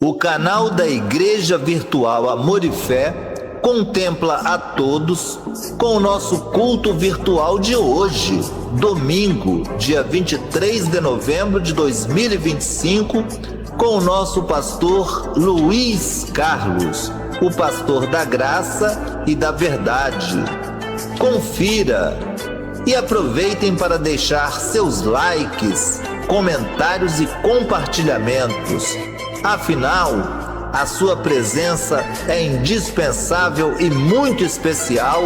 O canal da Igreja Virtual Amor e Fé contempla a todos com o nosso culto virtual de hoje, domingo, dia 23 de novembro de 2025, com o nosso pastor Luiz Carlos, o pastor da graça e da verdade. Confira e aproveitem para deixar seus likes, comentários e compartilhamentos. Afinal, a sua presença é indispensável e muito especial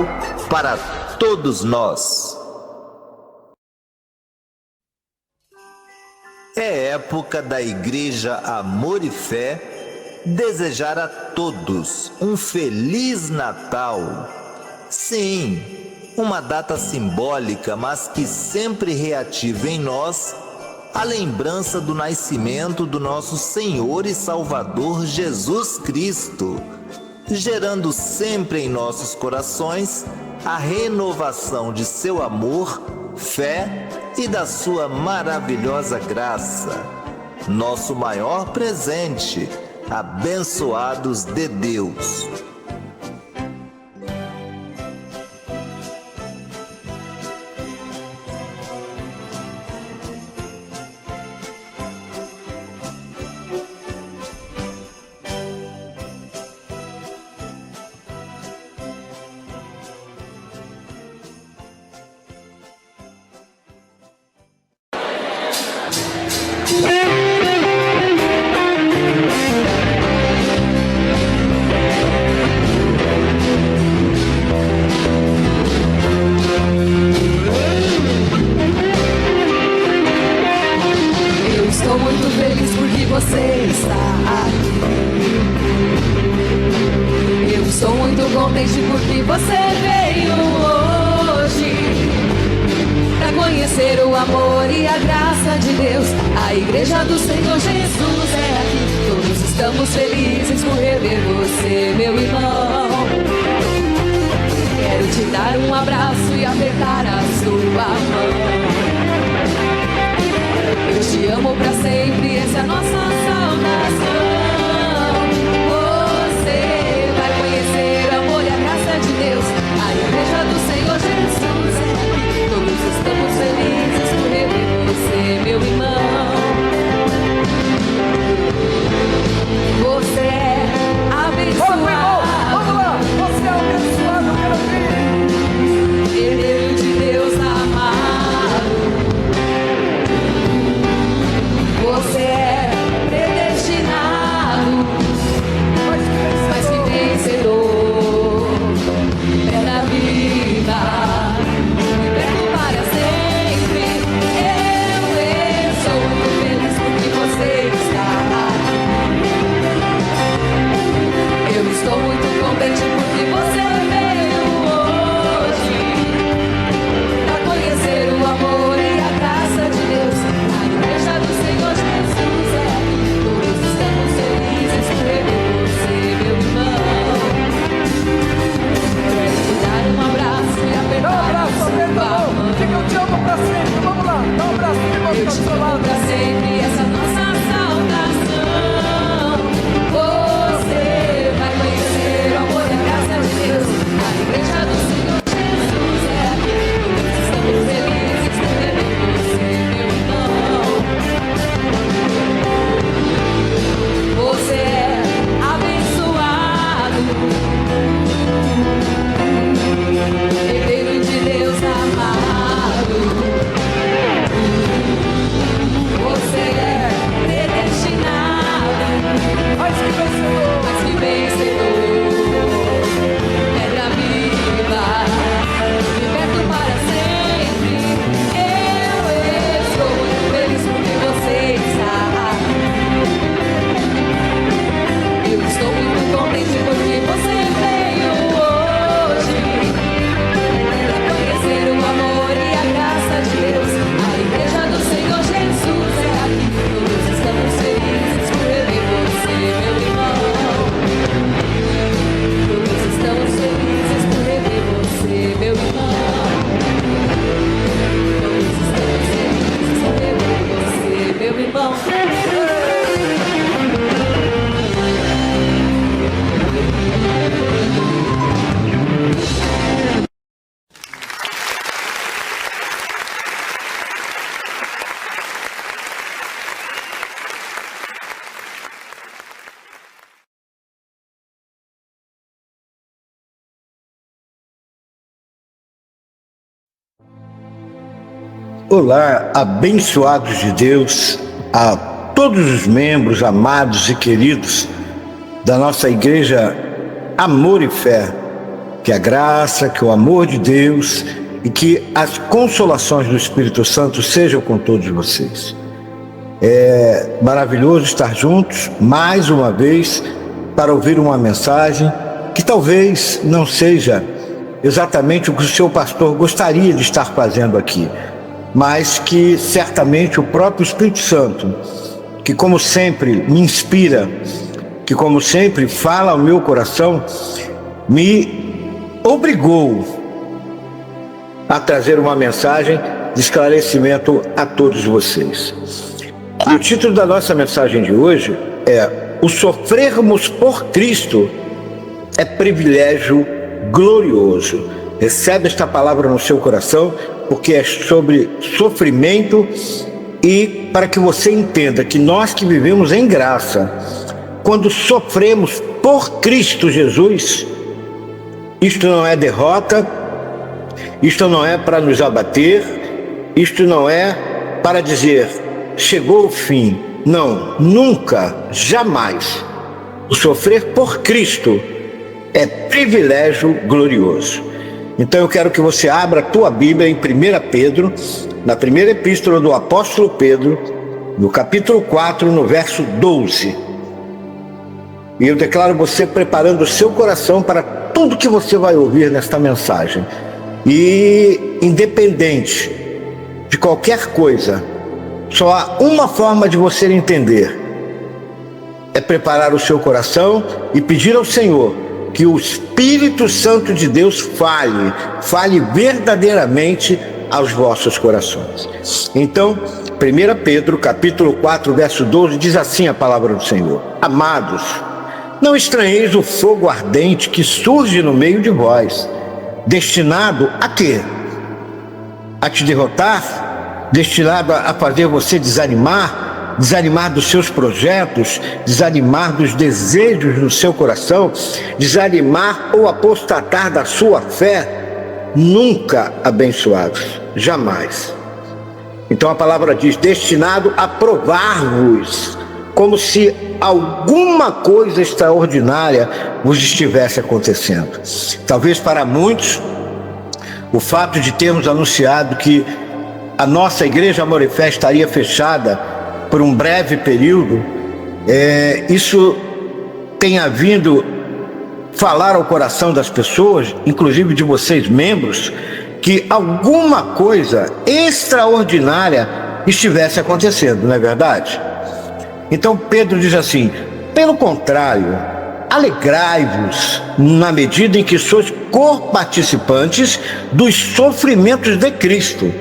para todos nós. É época da Igreja Amor e Fé desejar a todos um Feliz Natal. Sim, uma data simbólica, mas que sempre reativa em nós a lembrança do nascimento do nosso Senhor e Salvador Jesus Cristo, gerando sempre em nossos corações a renovação de seu amor, fé e da sua maravilhosa graça. Nosso maior presente, abençoados de Deus. Você está aqui. Eu estou muito contente porque você veio hoje para conhecer o amor e a graça de Deus. A igreja do Senhor Jesus é aqui. Todos estamos felizes por rever você, meu irmão. Quero te dar um abraço e apertar a sua mão. Eu te amo pra sempre, essa é a nossa saudação. Você vai conhecer o amor e a graça de Deus. A igreja do Senhor Jesus é aqui. Todos estamos felizes por rever você, meu irmão. Você é abençoado. Vamos lá, você é abençoado pelo Filho. Herdeiro de Deus amado. Você é Olá, abençoados de Deus, a todos os membros amados e queridos da nossa igreja Amor e Fé. Que a graça, que o amor de Deus e que as consolações do Espírito Santo sejam com todos vocês. É maravilhoso estar juntos mais uma vez para ouvir uma mensagem que talvez não seja exatamente o que o seu pastor gostaria de estar fazendo aqui, mas que certamente o próprio Espírito Santo, que como sempre me inspira, que como sempre fala ao meu coração, me obrigou a trazer uma mensagem de esclarecimento a todos vocês. E o título da nossa mensagem de hoje é: o sofrermos por Cristo é privilégio glorioso. Recebe esta palavra no seu coração, porque é sobre sofrimento, e para que você entenda que nós que vivemos em graça, quando sofremos por Cristo Jesus, isto não é derrota, isto não é para nos abater, isto não é para dizer chegou o fim. Não, nunca, jamais. O sofrer por Cristo é privilégio glorioso. Então eu quero que você abra a tua Bíblia em 1 Pedro, na primeira epístola do apóstolo Pedro, no capítulo 4, no verso 12. E eu declaro você preparando o seu coração para tudo que você vai ouvir nesta mensagem. E independente de qualquer coisa, só há uma forma de você entender: é preparar o seu coração e pedir ao Senhor que o Espírito Santo de Deus fale verdadeiramente aos vossos corações. Então, 1 Pedro, capítulo 4, verso 12, diz assim a palavra do Senhor: Amados, não estranheis o fogo ardente que surge no meio de vós, destinado a quê? A te derrotar? Destinado a fazer você desanimar dos seus projetos, desanimar dos desejos do seu coração, desanimar ou apostatar da sua fé? Nunca, abençoados, jamais. Então a palavra diz: destinado a provar-vos, como se alguma coisa extraordinária vos estivesse acontecendo. Talvez para muitos, o fato de termos anunciado que a nossa igreja Amor e Fé estaria fechada por um breve período, isso tenha vindo falar ao coração das pessoas, inclusive de vocês membros, que alguma coisa extraordinária estivesse acontecendo, não é verdade? Então Pedro diz assim: pelo contrário, alegrai-vos na medida em que sois co-participantes dos sofrimentos de Cristo,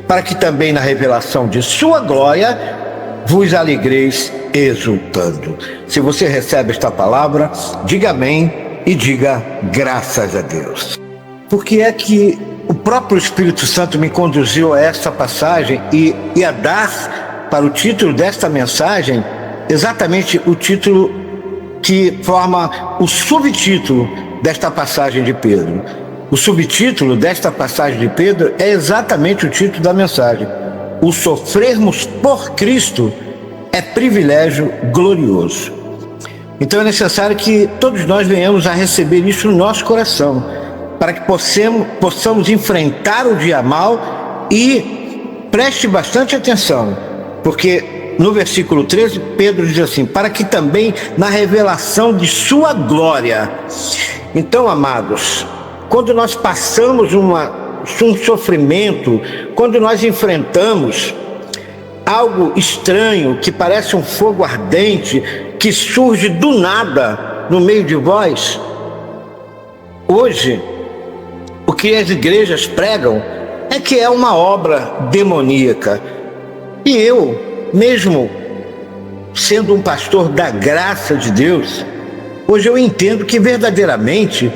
para que também na revelação de sua glória vos alegreis exultando. Se você recebe esta palavra, diga amém e diga graças a Deus. Porque é que o próprio Espírito Santo me conduziu a esta passagem e a dar para o título desta mensagem exatamente o título que forma o subtítulo desta passagem de Pedro. O subtítulo desta passagem de Pedro é exatamente o título da mensagem: o sofrermos por Cristo é privilégio glorioso. Então é necessário que todos nós venhamos a receber isso no nosso coração, para que possamos enfrentar o dia mal. E preste bastante atenção, porque no versículo 13 Pedro diz assim: para que também na revelação de sua glória. Então, amados, quando nós passamos um sofrimento, quando nós enfrentamos algo estranho que parece um fogo ardente que surge do nada no meio de vós, hoje o que as igrejas pregam é que é uma obra demoníaca. E eu, mesmo sendo um pastor da graça de Deus, hoje eu entendo que verdadeiramente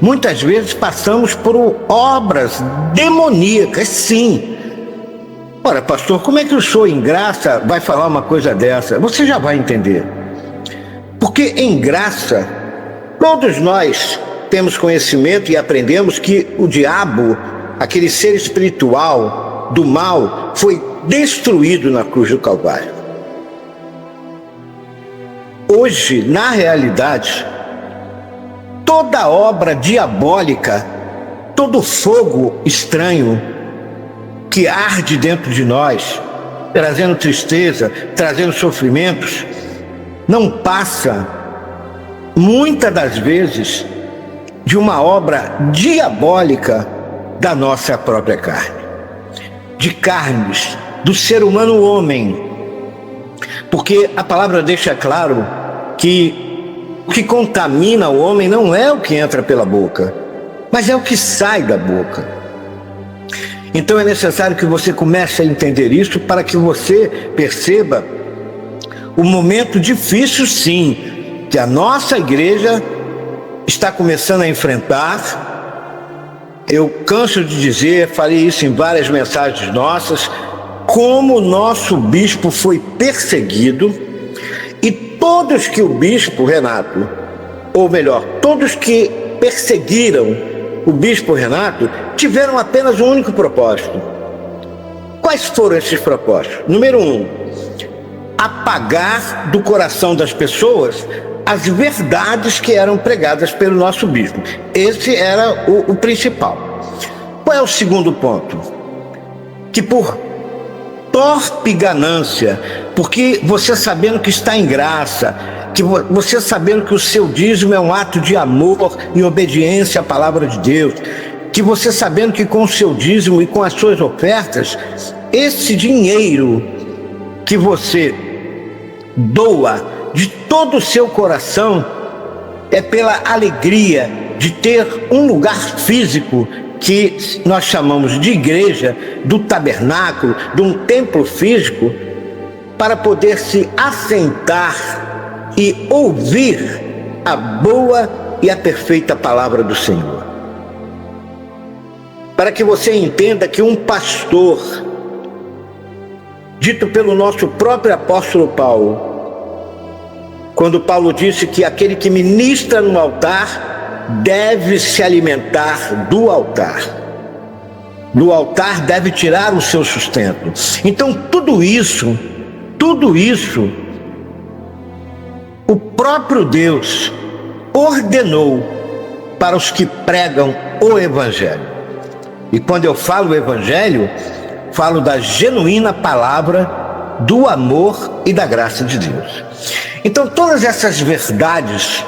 muitas vezes passamos por obras demoníacas, sim. Ora, pastor, como é que o senhor em graça vai falar uma coisa dessa? Você já vai entender. Porque em graça, todos nós temos conhecimento e aprendemos que o diabo, aquele ser espiritual, do mal foi destruído na cruz do Calvário. Hoje, na realidade, toda obra diabólica, todo fogo estranho que arde dentro de nós, trazendo tristeza, trazendo sofrimentos, não passa, muitas das vezes, de uma obra diabólica da nossa própria carne, de carnes, do ser humano homem. Porque a palavra deixa claro que o que contamina o homem não é o que entra pela boca, mas é o que sai da boca. Então é necessário que você comece a entender isso para que você perceba o momento difícil, sim, que a nossa igreja está começando a enfrentar. Eu canso de dizer, falei isso em várias mensagens nossas, como o nosso bispo foi perseguido, e todos que o bispo Renato, ou melhor, todos que perseguiram o bispo Renato, tiveram apenas um único propósito. Quais foram esses propósitos? Número 1, apagar do coração das pessoas as verdades que eram pregadas pelo nosso bispo. Esse era o principal. Qual é o segundo ponto? Que por torpe ganância, porque você sabendo que está em graça, que você sabendo que o seu dízimo é um ato de amor e obediência à palavra de Deus, que você sabendo que com o seu dízimo e com as suas ofertas, esse dinheiro que você doa de todo o seu coração é pela alegria de ter um lugar físico que nós chamamos de igreja, do tabernáculo, de um templo físico, para poder se assentar e ouvir a boa e a perfeita palavra do Senhor. Para que você entenda que um pastor, dito pelo nosso próprio apóstolo Paulo, quando Paulo disse que aquele que ministra no altar deve se alimentar do altar. Do altar deve tirar o seu sustento. Então tudo isso, o próprio Deus ordenou para os que pregam o Evangelho. E quando eu falo Evangelho, falo da genuína palavra do amor e da graça de Deus. Então todas essas verdades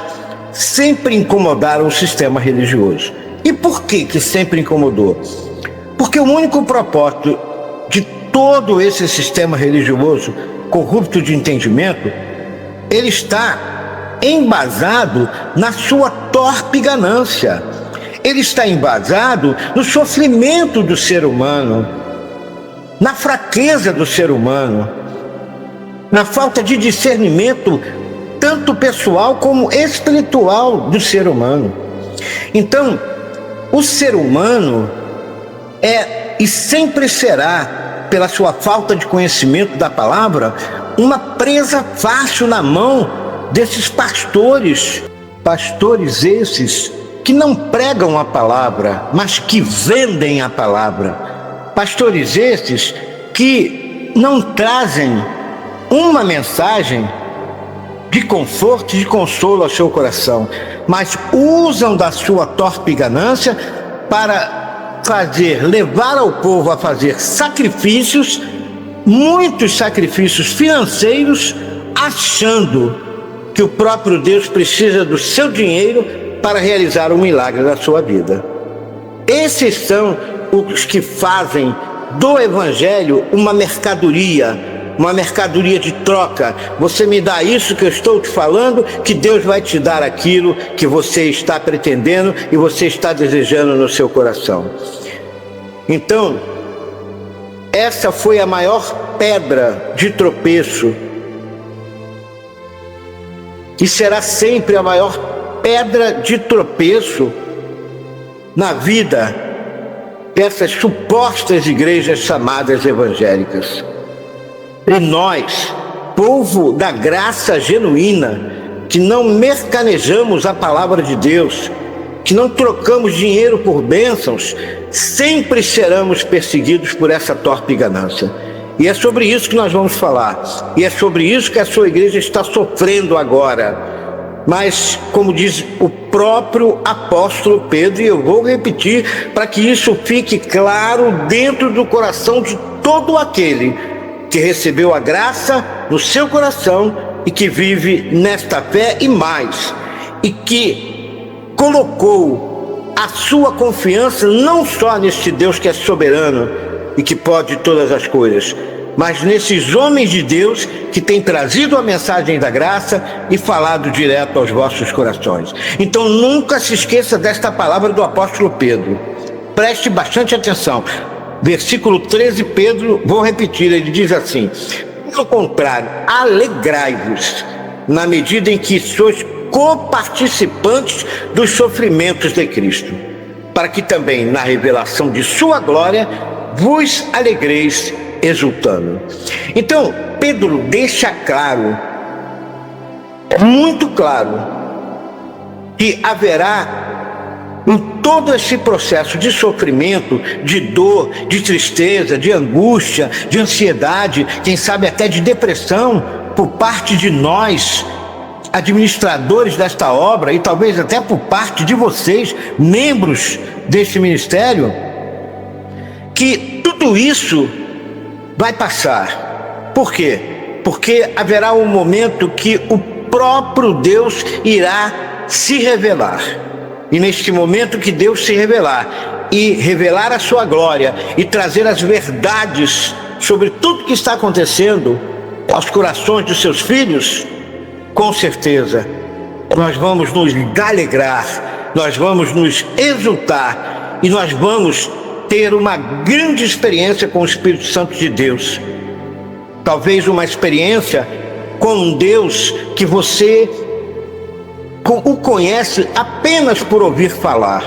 sempre incomodaram o sistema religioso. E por que sempre incomodou? Porque o único propósito de todo esse sistema religioso corrupto de entendimento, ele está embasado na sua torpe ganância. Ele está embasado no sofrimento do ser humano, na fraqueza do ser humano, na falta de discernimento tanto pessoal como espiritual do ser humano. Então, o ser humano é e sempre será, pela sua falta de conhecimento da palavra, uma presa fácil na mão desses pastores esses que não pregam a palavra, mas que vendem a palavra. Pastores esses que não trazem uma mensagem de conforto e de consolo ao seu coração, mas usam da sua torpe ganância para levar ao povo a fazer sacrifícios, muitos sacrifícios financeiros, achando que o próprio Deus precisa do seu dinheiro para realizar um milagre na sua vida. Esses são os que fazem do Evangelho uma mercadoria de troca. Você me dá isso que eu estou te falando, que Deus vai te dar aquilo que você está pretendendo e você está desejando no seu coração. Então, essa foi a maior pedra de tropeço e será sempre a maior pedra de tropeço na vida dessas supostas igrejas chamadas evangélicas. E nós, povo da graça genuína, que não mercanejamos a palavra de Deus, que não trocamos dinheiro por bênçãos, sempre seremos perseguidos por essa torpe ganância. E é sobre isso que nós vamos falar. E é sobre isso que a sua igreja está sofrendo agora. Mas, como diz o próprio apóstolo Pedro, e eu vou repetir para que isso fique claro dentro do coração de todo aquele que recebeu a graça no seu coração e que vive nesta fé e mais, e que colocou a sua confiança não só neste Deus que é soberano e que pode todas as coisas, mas nesses homens de Deus que têm trazido a mensagem da graça e falado direto aos vossos corações. Então nunca se esqueça desta palavra do apóstolo Pedro. Preste bastante atenção. Versículo 13, Pedro, vou repetir, ele diz assim: pelo contrário, alegrai-vos na medida em que sois coparticipantes dos sofrimentos de Cristo, para que também na revelação de sua glória vos alegreis exultando. Então, Pedro deixa claro, muito claro, que haverá em todo esse processo de sofrimento, de dor, de tristeza, de angústia, de ansiedade, quem sabe até de depressão, por parte de nós, administradores desta obra, e talvez até por parte de vocês, membros deste ministério, que tudo isso vai passar. Por quê? Porque haverá um momento que o próprio Deus irá se revelar. E neste momento que Deus se revelar e revelar a sua glória e trazer as verdades sobre tudo que está acontecendo aos corações dos seus filhos, com certeza nós vamos nos alegrar, nós vamos nos exultar e nós vamos ter uma grande experiência com o Espírito Santo de Deus. Talvez uma experiência com um Deus que você o conhece apenas por ouvir falar.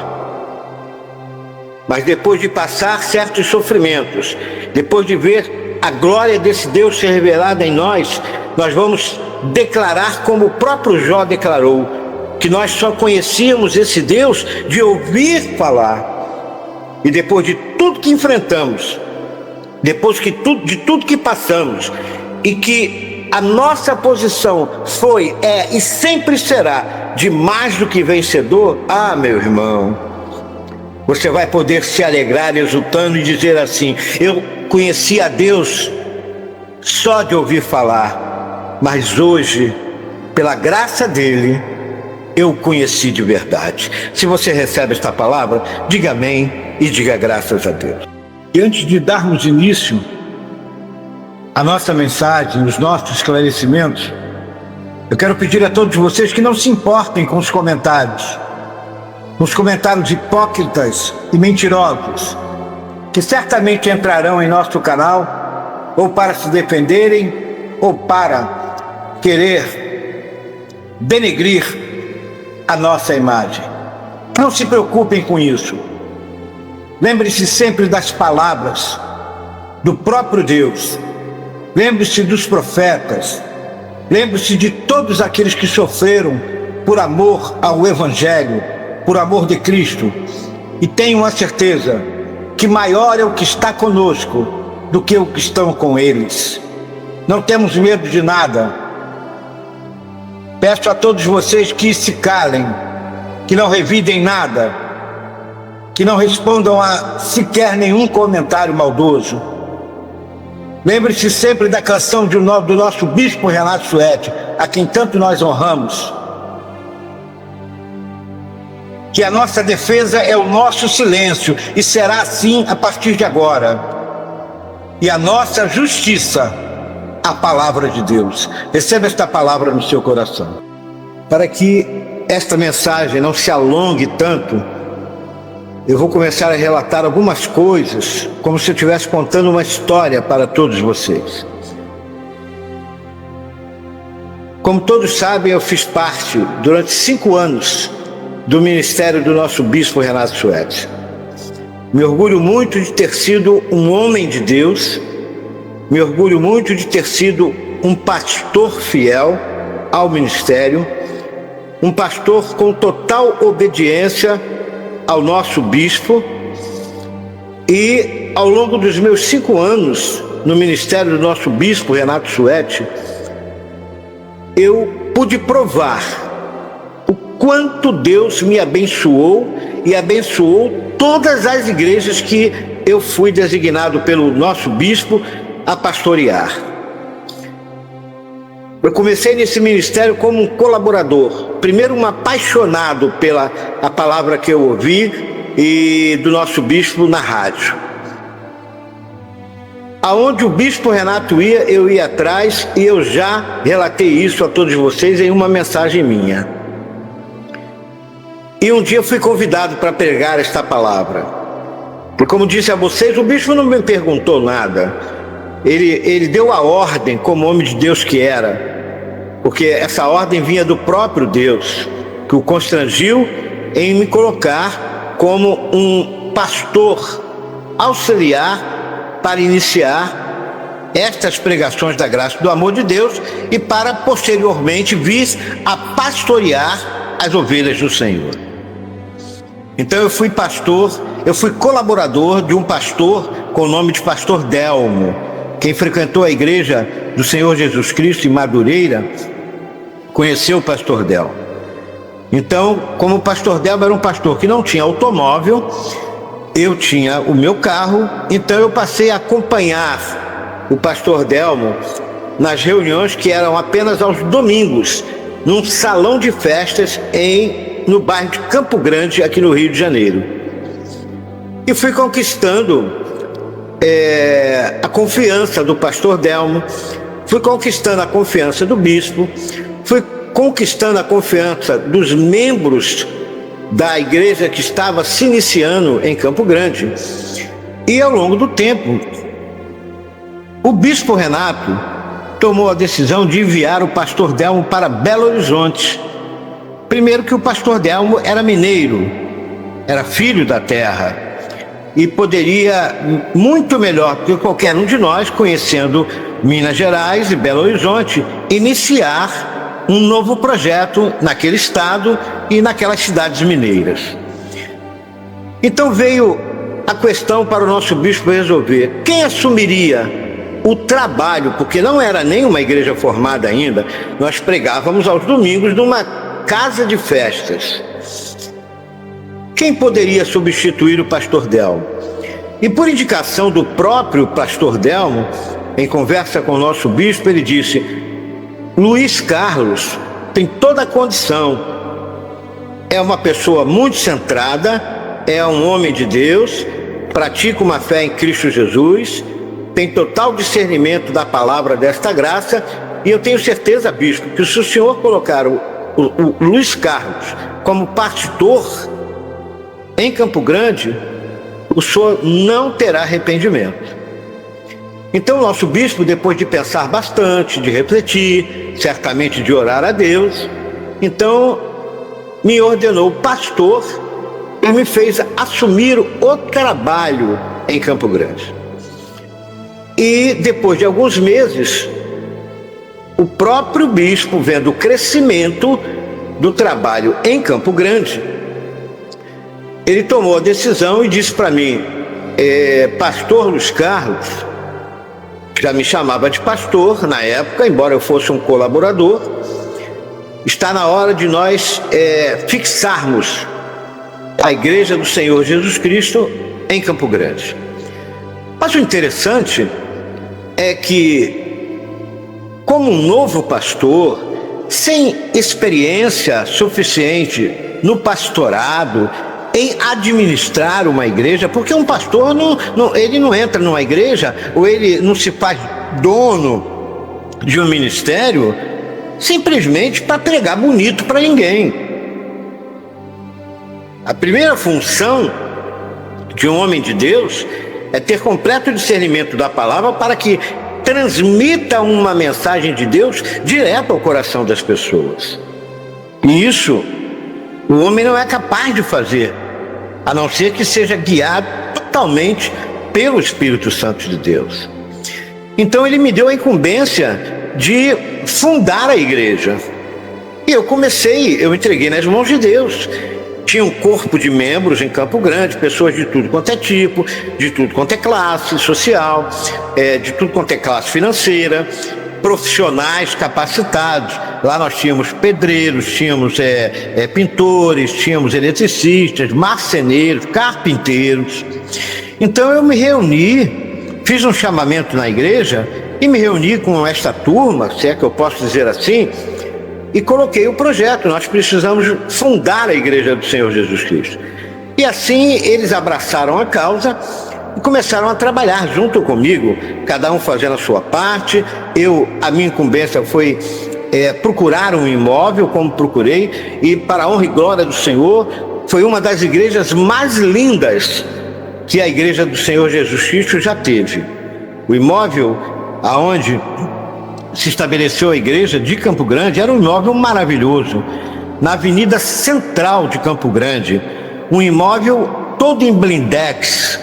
Mas depois de passar certos sofrimentos, depois de ver a glória desse Deus ser revelada em nós, nós vamos declarar como o próprio Jó declarou, que nós só conhecíamos esse Deus de ouvir falar. E depois de tudo que enfrentamos, depois de tudo que passamos, e que a nossa posição foi, é e sempre será de mais do que vencedor, meu irmão, você vai poder se alegrar exultando e dizer assim: eu conheci a Deus só de ouvir falar, mas hoje, pela graça dele, eu o conheci de verdade. Se você recebe esta palavra, diga amém e diga graças a Deus. E antes de darmos início à nossa mensagem, os nossos esclarecimentos, eu quero pedir a todos vocês que não se importem com os comentários hipócritas e mentirosos, que certamente entrarão em nosso canal, ou para se defenderem, ou para querer denegrir a nossa imagem. Não se preocupem com isso. Lembre-se sempre das palavras do próprio Deus. Lembre-se dos profetas. Lembre-se de todos aqueles que sofreram por amor ao Evangelho, por amor de Cristo. E tenham a certeza que maior é o que está conosco do que o que estão com eles. Não temos medo de nada. Peço a todos vocês que se calem, que não revidem nada, que não respondam a sequer nenhum comentário maldoso. Lembre-se sempre da canção do nosso bispo Renato Suete, a quem tanto nós honramos, que a nossa defesa é o nosso silêncio, e será assim a partir de agora, e a nossa justiça, a palavra de Deus. Receba esta palavra no seu coração. Para que esta mensagem não se alongue tanto, eu vou começar a relatar algumas coisas, como se eu estivesse contando uma história para todos vocês. Como todos sabem, eu fiz parte, durante 5 anos, do ministério do nosso bispo Renato Suete. Me orgulho muito de ter sido um homem de Deus, me orgulho muito de ter sido um pastor fiel ao ministério, um pastor com total obediência ao nosso bispo, e ao longo dos meus 5 anos no ministério do nosso bispo Renato Suete, eu pude provar o quanto Deus me abençoou e abençoou todas as igrejas que eu fui designado pelo nosso bispo a pastorear. Eu comecei nesse ministério como um colaborador, primeiro um apaixonado pela a palavra que eu ouvi e do nosso bispo na rádio. Aonde o bispo Renato ia, eu ia atrás, e eu já relatei isso a todos vocês em uma mensagem minha. E um dia eu fui convidado para pregar esta palavra. Porque, como disse a vocês, o bispo não me perguntou nada. Ele deu a ordem como homem de Deus que era. Porque essa ordem vinha do próprio Deus, que o constrangiu em me colocar como um pastor auxiliar para iniciar estas pregações da graça e do amor de Deus e para posteriormente vir a pastorear as ovelhas do Senhor. Então eu fui pastor, eu fui colaborador de um pastor com o nome de Pastor Delmo. Quem frequentou a igreja do Senhor Jesus Cristo em Madureira conheceu o Pastor Delmo. Então, como o Pastor Delmo era um pastor que não tinha automóvel, eu tinha o meu carro, então eu passei a acompanhar o Pastor Delmo nas reuniões que eram apenas aos domingos, num salão de festas no bairro de Campo Grande, aqui no Rio de Janeiro. E fui conquistando a confiança do Pastor Delmo, fui conquistando a confiança do bispo, fui conquistando a confiança dos membros da igreja que estava se iniciando em Campo Grande. E ao longo do tempo, o bispo Renato tomou a decisão de enviar o Pastor Delmo para Belo Horizonte. Primeiro que o Pastor Delmo era mineiro, era filho da terra, e poderia, muito melhor do que qualquer um de nós, conhecendo Minas Gerais e Belo Horizonte, iniciar um novo projeto naquele estado e naquelas cidades mineiras. Então veio a questão para o nosso bispo resolver quem assumiria o trabalho, porque não era nem uma igreja formada ainda, nós pregávamos aos domingos numa casa de festas. Quem poderia substituir o Pastor Delmo? E por indicação do próprio Pastor Delmo, em conversa com o nosso bispo, ele disse: Luiz Carlos tem toda a condição, é uma pessoa muito centrada, é um homem de Deus, pratica uma fé em Cristo Jesus, tem total discernimento da palavra desta graça, e eu tenho certeza, bispo, que se o senhor colocar o Luiz Carlos como pastor em Campo Grande, o senhor não terá arrependimento. Então o nosso bispo, depois de pensar bastante, de refletir, certamente de orar a Deus, então me ordenou pastor e me fez assumir o trabalho em Campo Grande. E depois de alguns meses, o próprio bispo, vendo o crescimento do trabalho em Campo Grande, ele tomou a decisão e disse para mim: Pastor Luiz Carlos, já me chamava de pastor na época, embora eu fosse um colaborador, está na hora de nós fixarmos a igreja do Senhor Jesus Cristo em Campo Grande. Mas o interessante é que, como um novo pastor, sem experiência suficiente no pastorado, em administrar uma igreja, porque um pastor ele não entra numa igreja, ou ele não se faz dono de um ministério simplesmente para pregar bonito para ninguém. A primeira função de um homem de Deus é ter completo discernimento da palavra para que transmita uma mensagem de Deus direto ao coração das pessoas. E isso o homem não é capaz de fazer, a não ser que seja guiado totalmente pelo Espírito Santo de Deus. Então ele me deu a incumbência de fundar a igreja. E eu entreguei nas mãos de Deus. Tinha um corpo de membros em Campo Grande, pessoas de tudo quanto é tipo, de tudo quanto é classe social, de tudo quanto é classe financeira, profissionais capacitados. Lá nós tínhamos pedreiros, tínhamos pintores, tínhamos eletricistas, marceneiros, carpinteiros. Então eu me reuni, fiz um chamamento na igreja e me reuni com esta turma, se é que eu posso dizer assim, e coloquei o projeto. Nós precisamos fundar a Igreja do Senhor Jesus Cristo. E assim eles abraçaram a causa e começaram a trabalhar junto comigo, cada um fazendo a sua parte. A minha incumbência foi procurar um imóvel, como procurei, e para a honra e glória do Senhor, foi uma das igrejas mais lindas que a Igreja do Senhor Jesus Cristo já teve. O imóvel aonde se estabeleceu a igreja de Campo Grande era um imóvel maravilhoso, na avenida central de Campo Grande, um imóvel todo em blindex,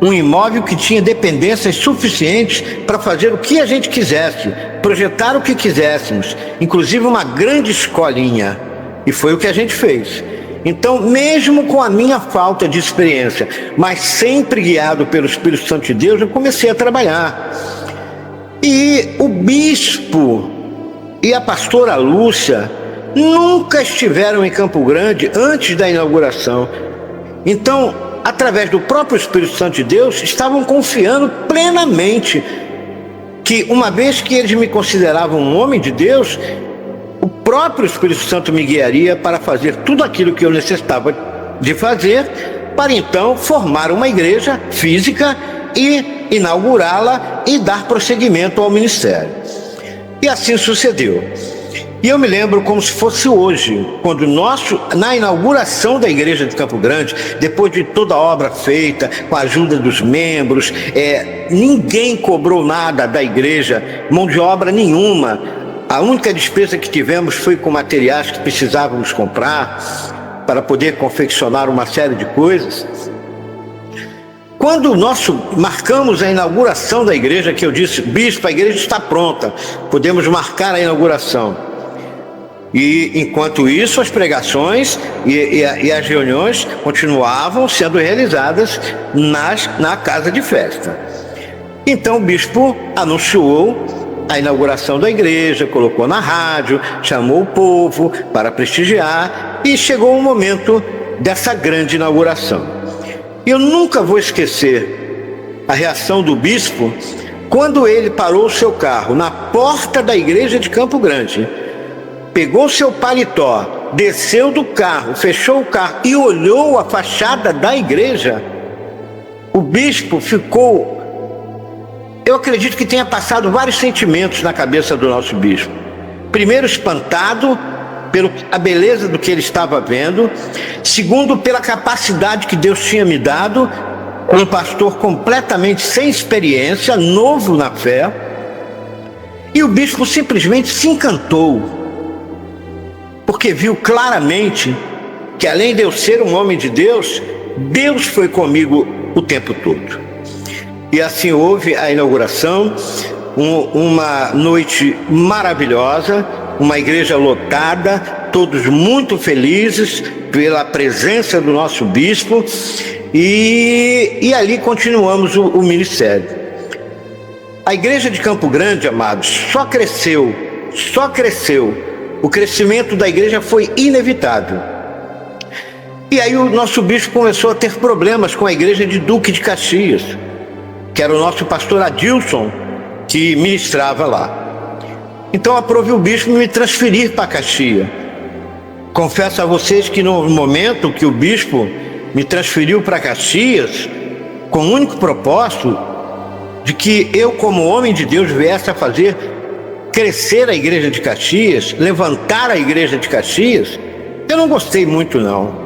um imóvel que tinha dependências suficientes para fazer o que a gente quisesse, projetar o que quiséssemos, inclusive uma grande escolinha, e foi o que a gente fez. Então, mesmo com a minha falta de experiência, mas sempre guiado pelo Espírito Santo de Deus, eu comecei a trabalhar. E o bispo e a pastora Lúcia nunca estiveram em Campo Grande antes da inauguração. Então, através do próprio Espírito Santo de Deus, estavam confiando plenamente que, uma vez que eles me consideravam um homem de Deus, o próprio Espírito Santo me guiaria para fazer tudo aquilo que eu necessitava de fazer, para então formar uma igreja física e inaugurá-la e dar prosseguimento ao ministério. E assim sucedeu. E eu me lembro como se fosse hoje, quando na inauguração da igreja de Campo Grande, depois de toda a obra feita, com a ajuda dos membros, ninguém cobrou nada da igreja, mão de obra nenhuma. A única despesa que tivemos foi com materiais que precisávamos comprar para poder confeccionar uma série de coisas. Quando nós marcamos a inauguração da igreja, que eu disse: bispo, a igreja está pronta, podemos marcar a inauguração. E enquanto isso, as pregações e as reuniões continuavam sendo realizadas na casa de festa. Então o bispo anunciou a inauguração da igreja, colocou na rádio, chamou o povo para prestigiar, e chegou o momento dessa grande inauguração. Eu nunca vou esquecer a reação do bispo quando ele parou o seu carro na porta da igreja de Campo Grande, pegou seu paletó, desceu do carro, fechou o carro e olhou a fachada da igreja. O bispo ficou, eu acredito que tenha passado vários sentimentos na cabeça do nosso bispo. Primeiro, espantado pela beleza do que ele estava vendo. Segundo, pela capacidade que Deus tinha me dado, um pastor completamente sem experiência, novo na fé. E o bispo simplesmente se encantou, porque viu claramente que, além de eu ser um homem de Deus, Deus foi comigo o tempo todo. E assim houve a inauguração, uma noite maravilhosa, uma igreja lotada, todos muito felizes pela presença do nosso bispo, e ali continuamos o ministério. A igreja de Campo Grande, amados, só cresceu. O crescimento da igreja foi inevitável. E aí o nosso bispo começou a ter problemas com a igreja de Duque de Caxias, que era o nosso pastor Adilson, que ministrava lá. Então aprove o bispo me transferir para Caxias. Confesso a vocês que no momento que o bispo me transferiu para Caxias, com o único propósito de que eu, como homem de Deus, viesse a fazer crescer a igreja de Caxias, levantar a igreja de Caxias, eu não gostei muito não.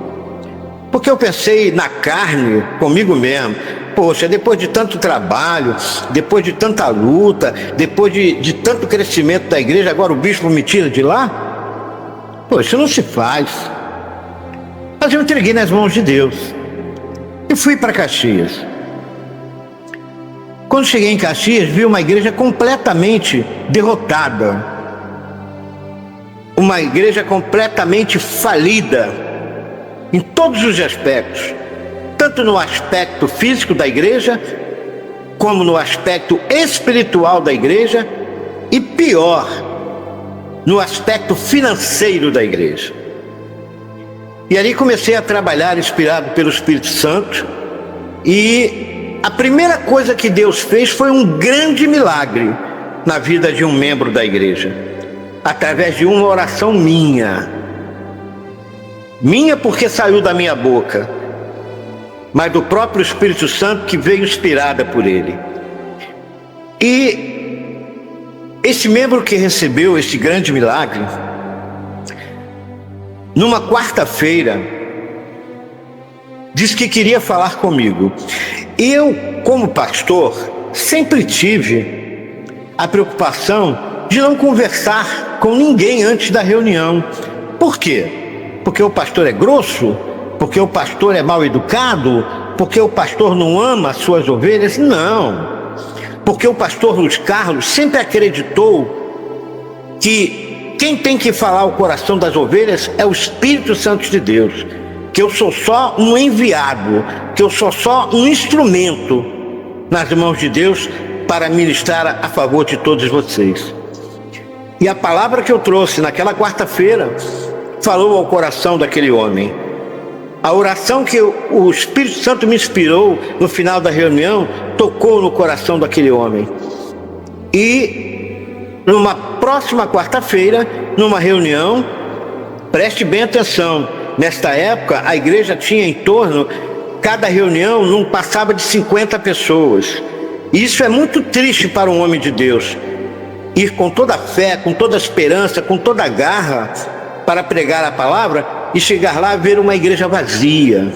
Porque eu pensei na carne, comigo mesmo: poxa, depois de tanto trabalho, depois de tanta luta, depois de tanto crescimento da igreja, agora o bispo me tira de lá? Pô, isso não se faz. Mas eu entreguei nas mãos de Deus e fui para Caxias. Quando cheguei em Caxias, vi uma igreja completamente derrotada. uma igreja completamente falida em todos os aspectos, tanto no aspecto físico da igreja, como no aspecto espiritual da igreja, e pior, no aspecto financeiro da igreja. E ali comecei a trabalhar inspirado pelo Espírito Santo, e a primeira coisa que Deus fez foi um grande milagre na vida de um membro da igreja, através de uma oração minha porque saiu da minha boca, mas do próprio Espírito Santo, que veio inspirada por ele. E esse membro que recebeu esse grande milagre, numa quarta-feira, disse que queria falar comigo. Eu, como pastor, sempre tive a preocupação de não conversar com ninguém antes da reunião. Por quê? Porque o pastor é grosso? Porque o pastor é mal educado? Porque o pastor não ama as suas ovelhas? Não. Porque o pastor Luiz Carlos sempre acreditou que quem tem que falar o coração das ovelhas é o Espírito Santo de Deus. Que eu sou só um enviado, que eu sou só um instrumento nas mãos de Deus para ministrar a favor de todos vocês. E a palavra que eu trouxe naquela quarta-feira falou ao coração daquele homem. A oração que o Espírito Santo me inspirou no final da reunião tocou no coração daquele homem. E numa próxima quarta-feira, numa reunião, preste bem atenção, nesta época a igreja tinha em torno, cada reunião não passava de 50 pessoas. E isso é muito triste para um homem de Deus, ir com toda a fé, com toda a esperança, com toda a garra para pregar a palavra e chegar lá e ver uma igreja vazia.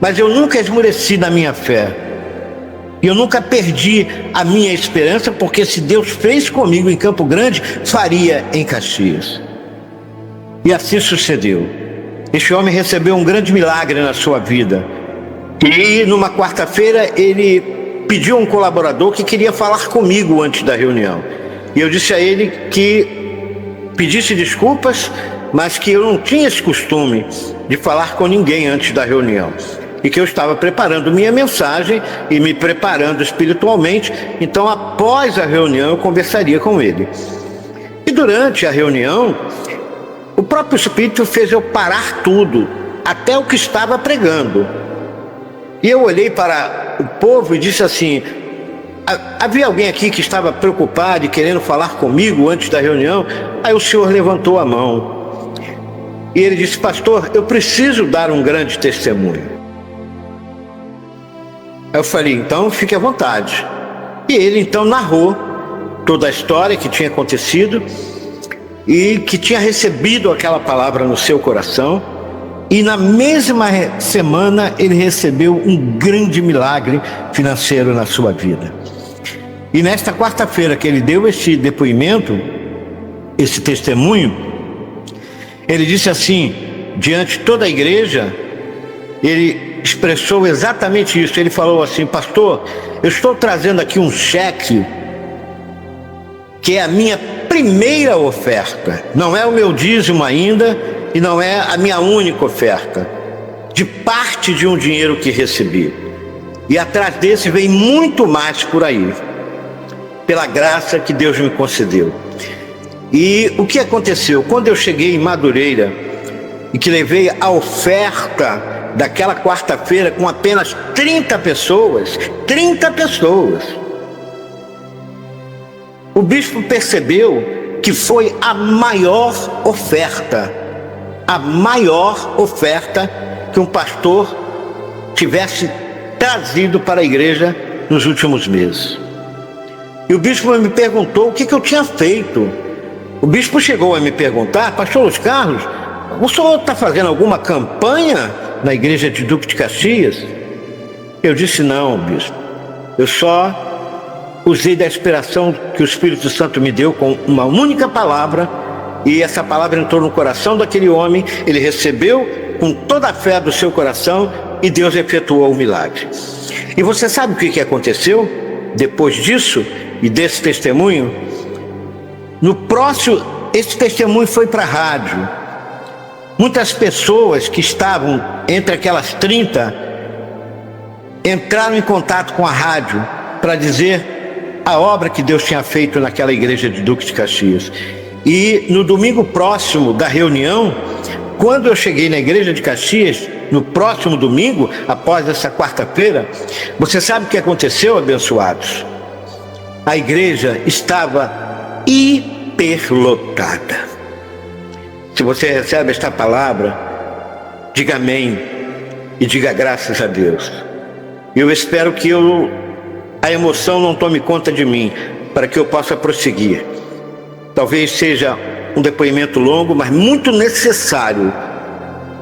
Mas eu nunca esmoreci na minha fé, e eu nunca perdi a minha esperança, porque se Deus fez comigo em Campo Grande, faria em Caxias. E assim sucedeu. Este homem recebeu um grande milagre na sua vida, e numa quarta-feira ele pediu a um colaborador que queria falar comigo antes da reunião, e eu disse a ele que pedisse desculpas, mas que eu não tinha esse costume de falar com ninguém antes da reunião, e que eu estava preparando minha mensagem e me preparando espiritualmente. Então após a reunião eu conversaria com ele. E durante a reunião o próprio Espírito fez eu parar tudo, até o que estava pregando. E eu olhei para o povo e disse assim: havia alguém aqui que estava preocupado e querendo falar comigo antes da reunião? Aí o senhor levantou a mão e ele disse: pastor, eu preciso dar um grande testemunho. Aí eu falei: então fique à vontade. E ele então narrou toda a história que tinha acontecido e que tinha recebido aquela palavra no seu coração. E na mesma semana ele recebeu um grande milagre financeiro na sua vida. E nesta quarta-feira que ele deu esse depoimento, esse testemunho, ele disse assim, diante de toda a igreja, ele expressou exatamente isso. Ele falou assim: pastor, eu estou trazendo aqui um cheque que é a minha primeira oferta, não é o meu dízimo ainda, e não é a minha única oferta, de parte de um dinheiro que recebi, e atrás desse vem muito mais por aí, pela graça que Deus me concedeu. E o que aconteceu? Quando eu cheguei em Madureira e que levei a oferta daquela quarta-feira com apenas 30 pessoas, o bispo percebeu que foi a maior oferta que um pastor tivesse trazido para a igreja nos últimos meses. E o bispo me perguntou o que eu tinha feito. O bispo chegou a me perguntar: pastor Luiz Carlos, o senhor está fazendo alguma campanha na igreja de Duque de Caxias? Eu disse: não, bispo, eu só usei da inspiração que o Espírito Santo me deu com uma única palavra, e essa palavra entrou no coração daquele homem, ele recebeu com toda a fé do seu coração e Deus efetuou o milagre. E você sabe o que aconteceu depois disso e desse testemunho? No próximo esse testemunho foi para a rádio. Muitas pessoas que estavam entre aquelas 30 entraram em contato com a rádio para dizer a obra que Deus tinha feito naquela igreja de Duque de Caxias. E no domingo próximo da reunião, quando eu cheguei na igreja de Caxias, no próximo domingo, após essa quarta-feira, você sabe o que aconteceu, abençoados? A igreja estava hiperlotada. Se você recebe esta palavra, diga amém e diga graças a Deus. Eu espero que a emoção não tome conta de mim, para que eu possa prosseguir. Talvez seja um depoimento longo, mas muito necessário,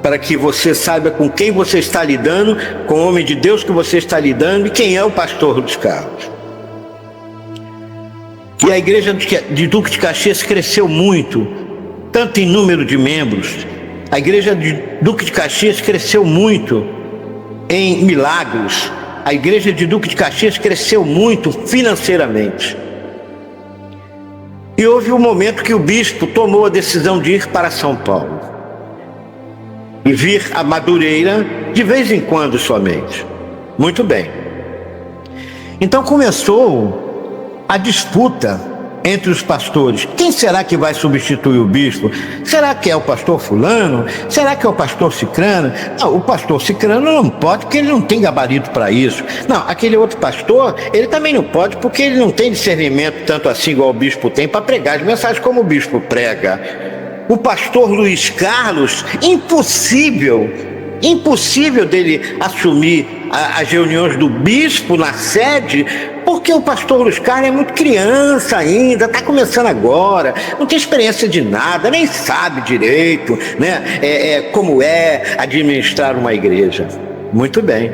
para que você saiba com quem você está lidando, com o homem de Deus que você está lidando e quem é o pastor Luiz Carlos. E a igreja de Duque de Caxias cresceu muito, tanto em número de membros. A igreja de Duque de Caxias cresceu muito em milagres. A igreja de Duque de Caxias cresceu muito financeiramente. E houve um momento que o bispo tomou a decisão de ir para São Paulo e vir a Madureira de vez em quando somente. Muito bem. Então começou a disputa entre os pastores. Quem será que vai substituir o bispo? Será que é o pastor fulano? Será que é o pastor cicrano? Não, o pastor cicrano não pode, porque ele não tem gabarito para isso. Não, aquele outro pastor, ele também não pode, porque ele não tem discernimento tanto assim igual o bispo tem para pregar as mensagens como o bispo prega. O pastor Luiz Carlos, impossível dele assumir as reuniões do bispo na sede, porque o pastor Luiz Carlos é muito criança ainda, está começando agora, não tem experiência de nada, nem sabe direito, né, como é administrar uma igreja. Muito bem.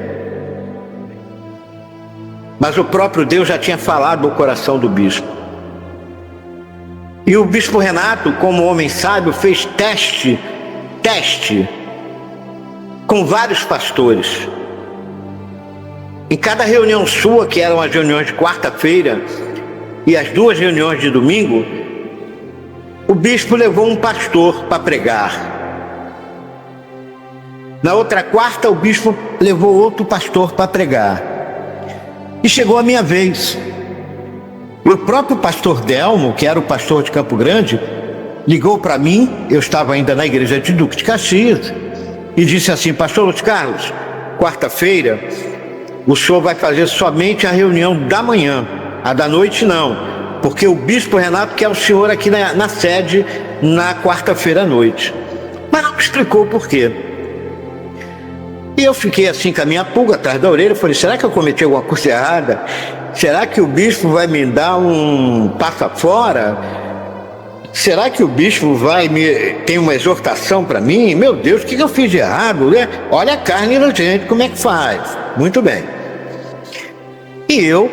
Mas o próprio Deus já tinha falado no coração do bispo. E o bispo Renato, como homem sábio, fez teste com vários pastores. Em cada reunião sua, que eram as reuniões de quarta-feira e as 2 reuniões de domingo, o bispo levou um pastor para pregar. Na outra quarta, o bispo levou outro pastor para pregar. E chegou a minha vez. O próprio pastor Delmo, que era o pastor de Campo Grande, ligou para mim, eu estava ainda na igreja de Duque de Caxias, e disse assim: pastor Luiz Carlos, quarta-feira o senhor vai fazer somente a reunião da manhã, a da noite não, porque o bispo Renato quer o senhor aqui na sede na quarta-feira à noite. Mas não me explicou o porquê. E eu fiquei assim com a minha pulga atrás da orelha. Falei: será que eu cometi alguma coisa errada? Será que o bispo vai me dar um passa fora? Será que o bispo tem uma exortação para mim? Meu Deus, o que eu fiz de errado, né? Olha a carne da gente, como é que faz? Muito bem. E eu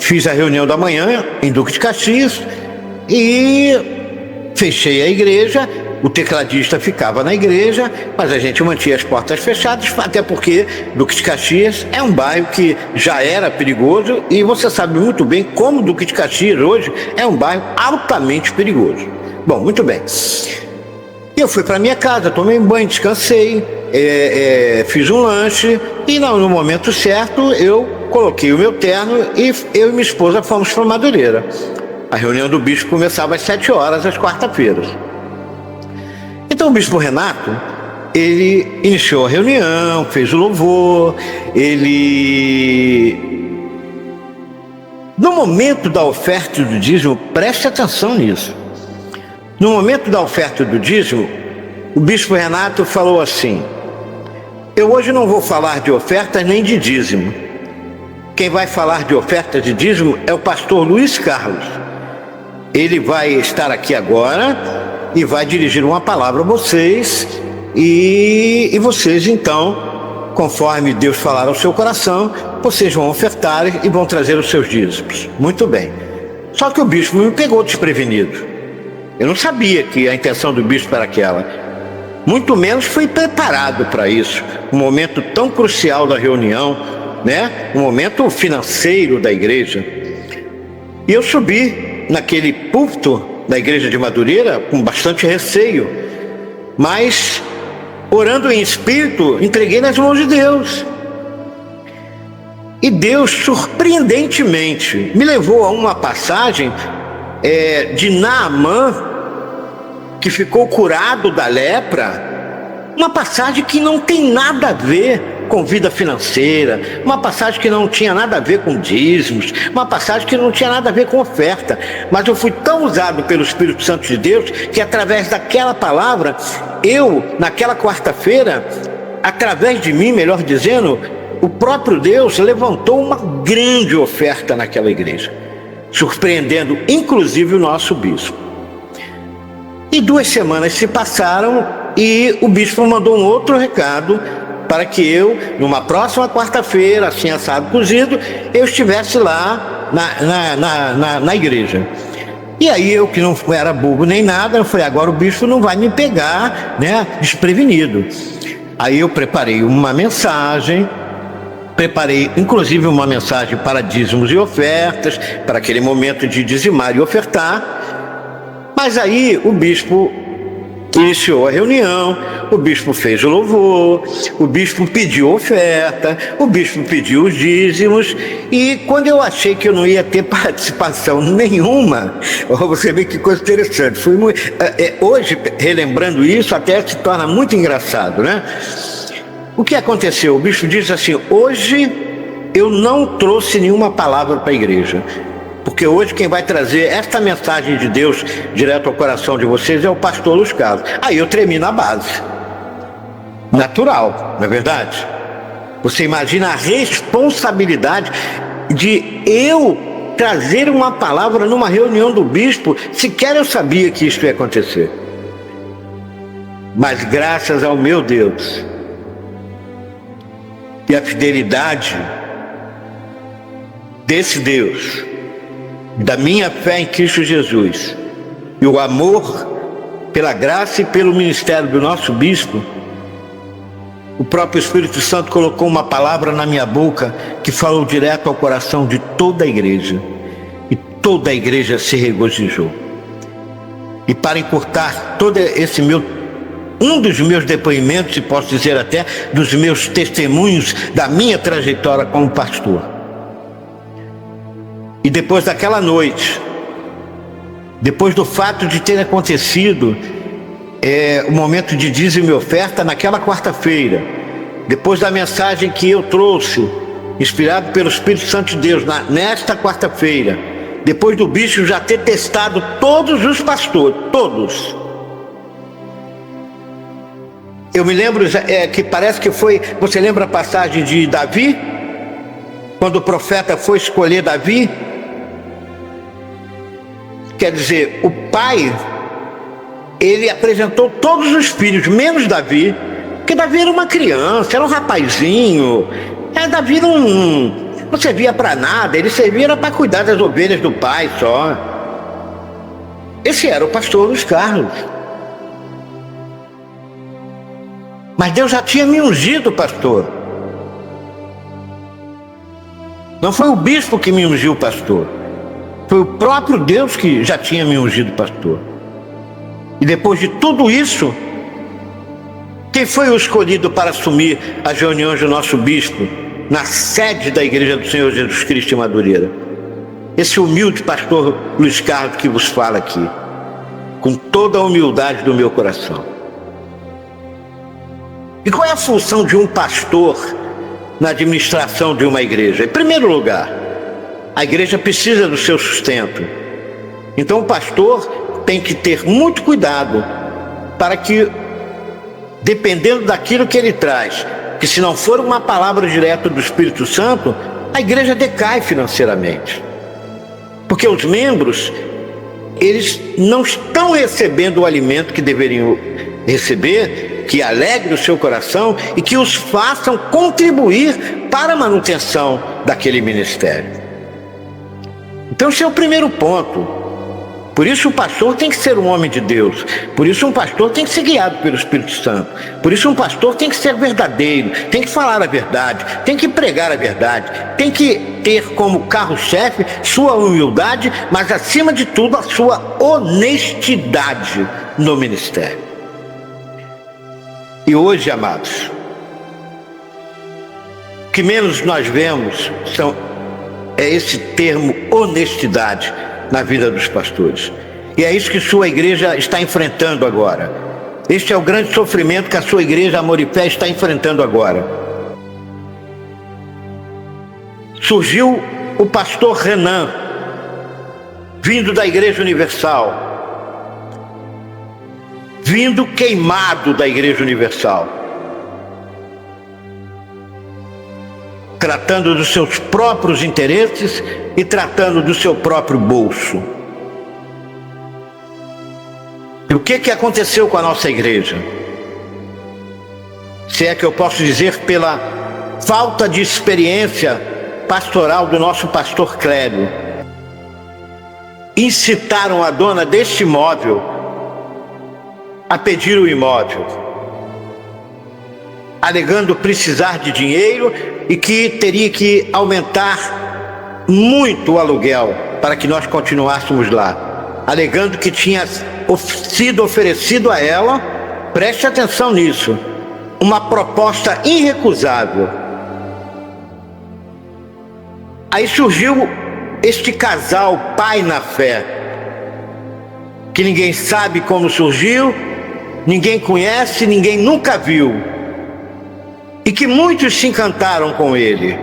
fiz a reunião da manhã em Duque de Caxias e fechei a igreja. O tecladista ficava na igreja, mas a gente mantinha as portas fechadas, até porque Duque de Caxias é um bairro que já era perigoso, e você sabe muito bem como Duque de Caxias hoje é um bairro altamente perigoso. Bom, muito bem. Eu fui para minha casa, tomei um banho, descansei, fiz um lanche, e no momento certo eu coloquei o meu terno e eu e minha esposa fomos para Madureira. A reunião do bispo começava às 7 horas, às quarta-feiras. Então o bispo Renato, ele iniciou a reunião, fez o louvor, no momento da oferta do dízimo, preste atenção nisso. No momento da oferta do dízimo, o bispo Renato falou assim: eu hoje não vou falar de ofertas nem de dízimo. Quem vai falar de oferta de dízimo é o pastor Luiz Carlos. Ele vai estar aqui agora e vai dirigir uma palavra a vocês, e vocês então, conforme Deus falar ao seu coração, vocês vão ofertar e vão trazer os seus dízimos. Muito bem. Só que o bispo me pegou desprevenido. Eu não sabia que a intenção do bispo era aquela. Muito menos fui preparado para isso. Um momento tão crucial da reunião, né? Um momento financeiro da igreja. E eu subi naquele púlpito da igreja de Madureira com bastante receio, mas orando em espírito, entreguei nas mãos de Deus. E Deus, surpreendentemente, me levou a uma passagem de Naamã, que ficou curado da lepra, uma passagem que não tem nada a ver com vida financeira, uma passagem que não tinha nada a ver com dízimos, uma passagem que não tinha nada a ver com oferta, mas eu fui tão usado pelo Espírito Santo de Deus, que através daquela palavra, naquela quarta-feira, através de mim, melhor dizendo, o próprio Deus levantou uma grande oferta naquela igreja, surpreendendo inclusive o nosso bispo. E 2 semanas se passaram e o bispo mandou um outro recado para que eu, numa próxima quarta-feira, assim assado cozido, eu estivesse lá na igreja. E aí eu, que não era bobo nem nada, eu falei, agora o bispo não vai me pegar, né, desprevenido. Aí eu preparei uma mensagem, inclusive uma mensagem para dízimos e ofertas, para aquele momento de dizimar e ofertar. Mas aí o bispo iniciou a reunião, o bispo fez o louvor, o bispo pediu oferta, o bispo pediu os dízimos, e quando eu achei que eu não ia ter participação nenhuma, você vê que coisa interessante, hoje, relembrando isso, até se torna muito engraçado, né? O que aconteceu? O bispo disse assim, hoje eu não trouxe nenhuma palavra para a igreja, porque hoje quem vai trazer esta mensagem de Deus direto ao coração de vocês é o pastor Luiz Carlos. Aí eu tremi na base. Natural, não é verdade? Você imagina a responsabilidade de eu trazer uma palavra numa reunião do bispo, sequer eu sabia que isso ia acontecer. Mas graças ao meu Deus e a fidelidade desse Deus, da minha fé em Cristo Jesus e o amor pela graça e pelo ministério do nosso bispo, o próprio Espírito Santo colocou uma palavra na minha boca que falou direto ao coração de toda a igreja, e toda a igreja se regozijou. E para encurtar todo esse um dos meus depoimentos, e posso dizer até dos meus testemunhos da minha trajetória como pastor, e depois daquela noite, depois do fato de ter acontecido o momento de dízimo e oferta naquela quarta-feira, depois da mensagem que eu trouxe, inspirado pelo Espírito Santo de Deus, nesta quarta-feira, depois do bispo já ter testado todos os pastores, todos. Eu me lembro que parece que foi, você lembra a passagem de Davi? Quando o profeta foi escolher Davi? Quer dizer, o pai, ele apresentou todos os filhos, menos Davi, porque Davi era uma criança, era um rapazinho. Davi não servia para nada, ele servia para cuidar das ovelhas do pai só. Esse era o pastor Luiz Carlos. Mas Deus já tinha me ungido, pastor. Não foi o bispo que me ungiu, pastor. Foi o próprio Deus que já tinha me ungido, pastor. E depois de tudo isso, quem foi o escolhido para assumir as reuniões do nosso bispo na sede da Igreja do Senhor Jesus Cristo em Madureira? Esse humilde pastor Luiz Carlos que vos fala aqui, com toda a humildade do meu coração. E qual é a função de um pastor na administração de uma igreja? Em primeiro lugar, a igreja precisa do seu sustento. Então o pastor tem que ter muito cuidado para que, dependendo daquilo que ele traz, que se não for uma palavra direta do Espírito Santo, a igreja decai financeiramente. Porque os membros, eles não estão recebendo o alimento que deveriam receber, que alegre o seu coração e que os façam contribuir para a manutenção daquele ministério. Então esse é o primeiro ponto. Por isso o pastor tem que ser um homem de Deus. Por isso um pastor tem que ser guiado pelo Espírito Santo. Por isso um pastor tem que ser verdadeiro, tem que falar a verdade, tem que pregar a verdade, tem que ter como carro-chefe sua humildade, mas acima de tudo a sua honestidade no ministério. E hoje, amados, o que menos nós vemos é esse termo honestidade na vida dos pastores. E é isso que sua igreja está enfrentando agora. Este é o grande sofrimento que a sua igreja Amor e Fé está enfrentando agora. Surgiu o pastor Renan, vindo da Igreja Universal, vindo queimado da Igreja Universal, tratando dos seus próprios interesses e tratando do seu próprio bolso. E o que aconteceu com a nossa igreja? Se é que eu posso dizer, pela falta de experiência pastoral do nosso pastor Clélio, incitaram a dona deste imóvel a pedir o imóvel, alegando precisar de dinheiro e que teria que aumentar muito o aluguel para que nós continuássemos lá, alegando que tinha sido oferecido a ela, preste atenção nisso, uma proposta irrecusável. Aí surgiu este casal pai na fé, que ninguém sabe como surgiu, ninguém conhece, ninguém nunca viu, e que muitos se encantaram com ele,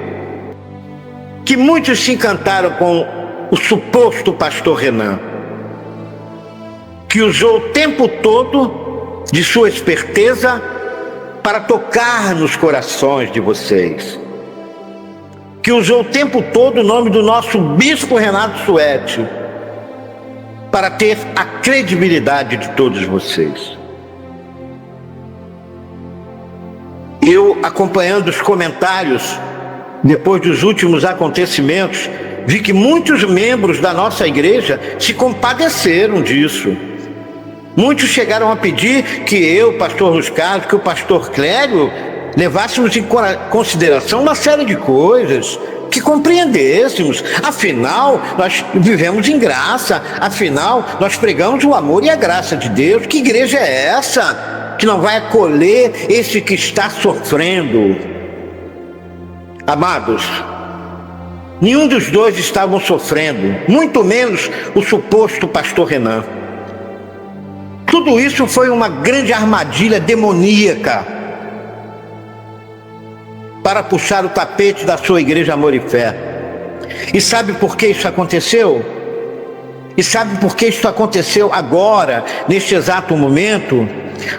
que muitos se encantaram com o suposto pastor Renan, que usou o tempo todo de sua esperteza para tocar nos corações de vocês, que usou o tempo todo o nome do nosso bispo Renato Suete para ter a credibilidade de todos vocês. Eu, acompanhando os comentários depois dos últimos acontecimentos, vi que muitos membros da nossa igreja se compadeceram disso. Muitos chegaram a pedir que eu, pastor Luiz Carlos, que o pastor Clélio levássemos em consideração uma série de coisas, que compreendêssemos. Afinal, nós vivemos em graça, afinal, nós pregamos o amor e a graça de Deus. Que igreja é essa que não vai acolher esse que está sofrendo? Amados, nenhum dos dois estavam sofrendo, muito menos o suposto pastor Renan. Tudo isso foi uma grande armadilha demoníaca para puxar o tapete da sua igreja Amor e Fé. E sabe por que isso aconteceu? E sabe por que isso aconteceu agora, neste exato momento?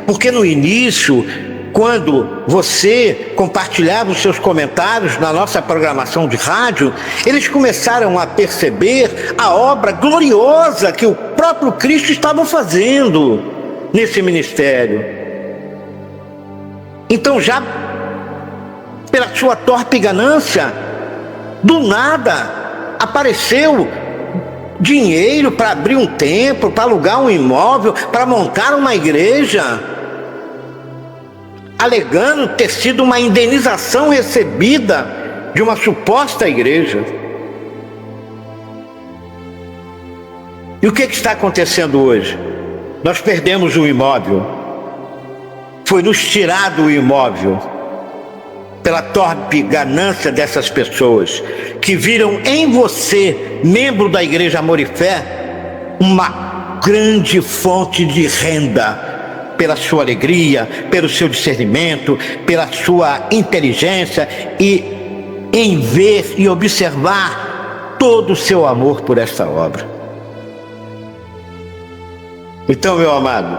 Porque no início, quando você compartilhava os seus comentários na nossa programação de rádio, eles começaram a perceber a obra gloriosa que o próprio Cristo estava fazendo nesse ministério. Então, já pela sua torpe ganância, do nada apareceu dinheiro para abrir um templo, para alugar um imóvel, para montar uma igreja, alegando ter sido uma indenização recebida de uma suposta igreja. E o que está acontecendo hoje? Nós perdemos o imóvel, foi nos tirado o imóvel pela torpe ganância dessas pessoas que viram em você, membro da Igreja Amor e Fé, uma grande fonte de renda, pela sua alegria, pelo seu discernimento, pela sua inteligência e em ver e observar todo o seu amor por esta obra. Então, meu amado,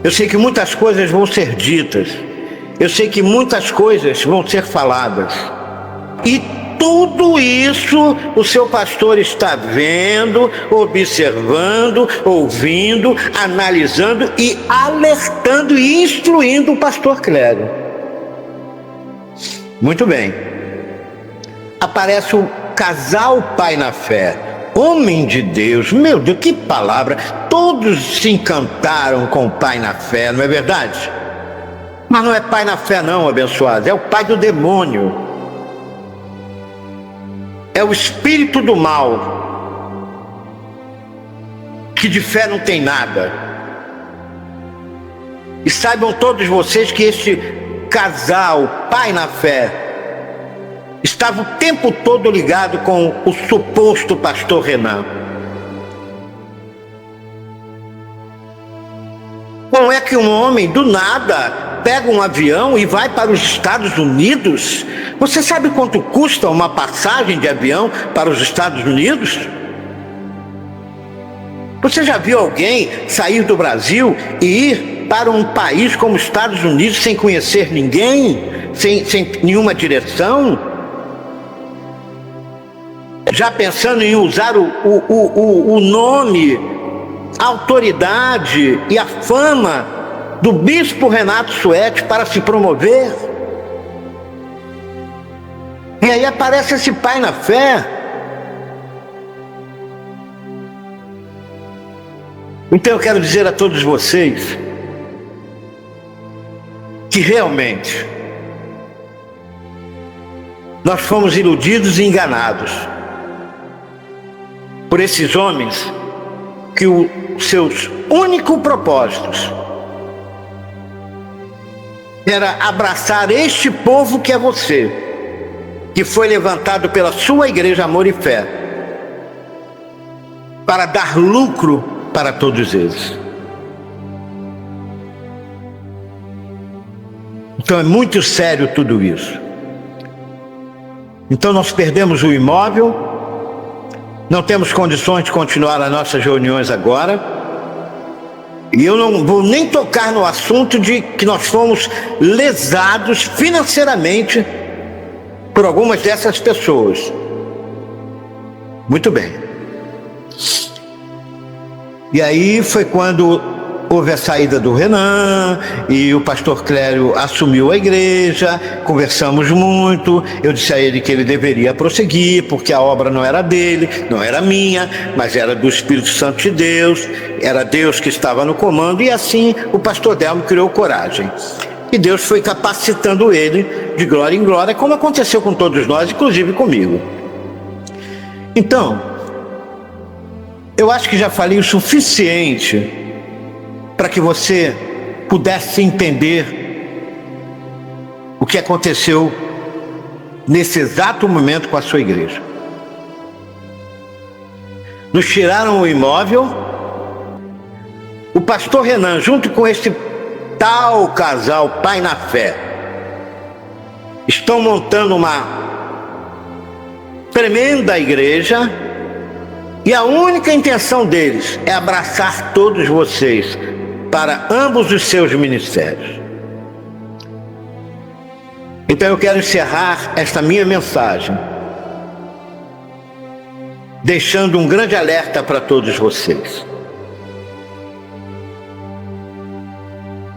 eu sei que muitas coisas vão ser ditas, eu sei que muitas coisas vão ser faladas, e tudo isso o seu pastor está vendo, observando, ouvindo, analisando e alertando e instruindo o pastor Clélio. Muito bem. Aparece o casal pai na fé, homem de Deus, meu Deus, que palavra! Todos se encantaram com o pai na fé, não é verdade? Mas não é pai na fé não, abençoado, é o pai do demônio. é o espírito do mal, que de fé não tem nada. E saibam todos vocês que este casal, pai na fé, estava o tempo todo ligado com o suposto pastor Renan. Como é que um homem do nada pega um avião e vai para os Estados Unidos? Você sabe quanto custa uma passagem de avião para os Estados Unidos? Você já viu alguém sair do Brasil e ir para um país como os Estados Unidos sem conhecer ninguém, sem nenhuma direção? Já pensando em usar o nome, a autoridade e a fama do bispo Renato Suete para se promover? E aí aparece esse pai na fé. Então eu quero dizer a todos vocês que realmente nós fomos iludidos e enganados por esses homens que os seus únicos propósitos era abraçar este povo que é você, que foi levantado pela sua igreja Amor e Fé, para dar lucro para todos eles. Então é muito sério tudo isso. Então nós perdemos o imóvel, não temos condições de continuar as nossas reuniões agora, e eu não vou nem tocar no assunto de que nós fomos lesados financeiramente por algumas dessas pessoas. Muito bem. E aí foi quando houve a saída do Renan e o pastor Clério assumiu a igreja, conversamos muito, eu disse a ele que ele deveria prosseguir, porque a obra não era dele, não era minha, mas era do Espírito Santo de Deus, era Deus que estava no comando, e assim o pastor Delmo criou coragem. E Deus foi capacitando ele de glória em glória, como aconteceu com todos nós, inclusive comigo. Então, eu acho que já falei o suficiente para que você pudesse entender o que aconteceu nesse exato momento com a sua igreja. Nos tiraram o imóvel, o pastor Renan, junto com este tal casal pai na fé, estão montando uma tremenda igreja, e a única intenção deles é abraçar todos vocês para ambos os seus ministérios. Então eu quero encerrar esta minha mensagem deixando um grande alerta para todos vocês.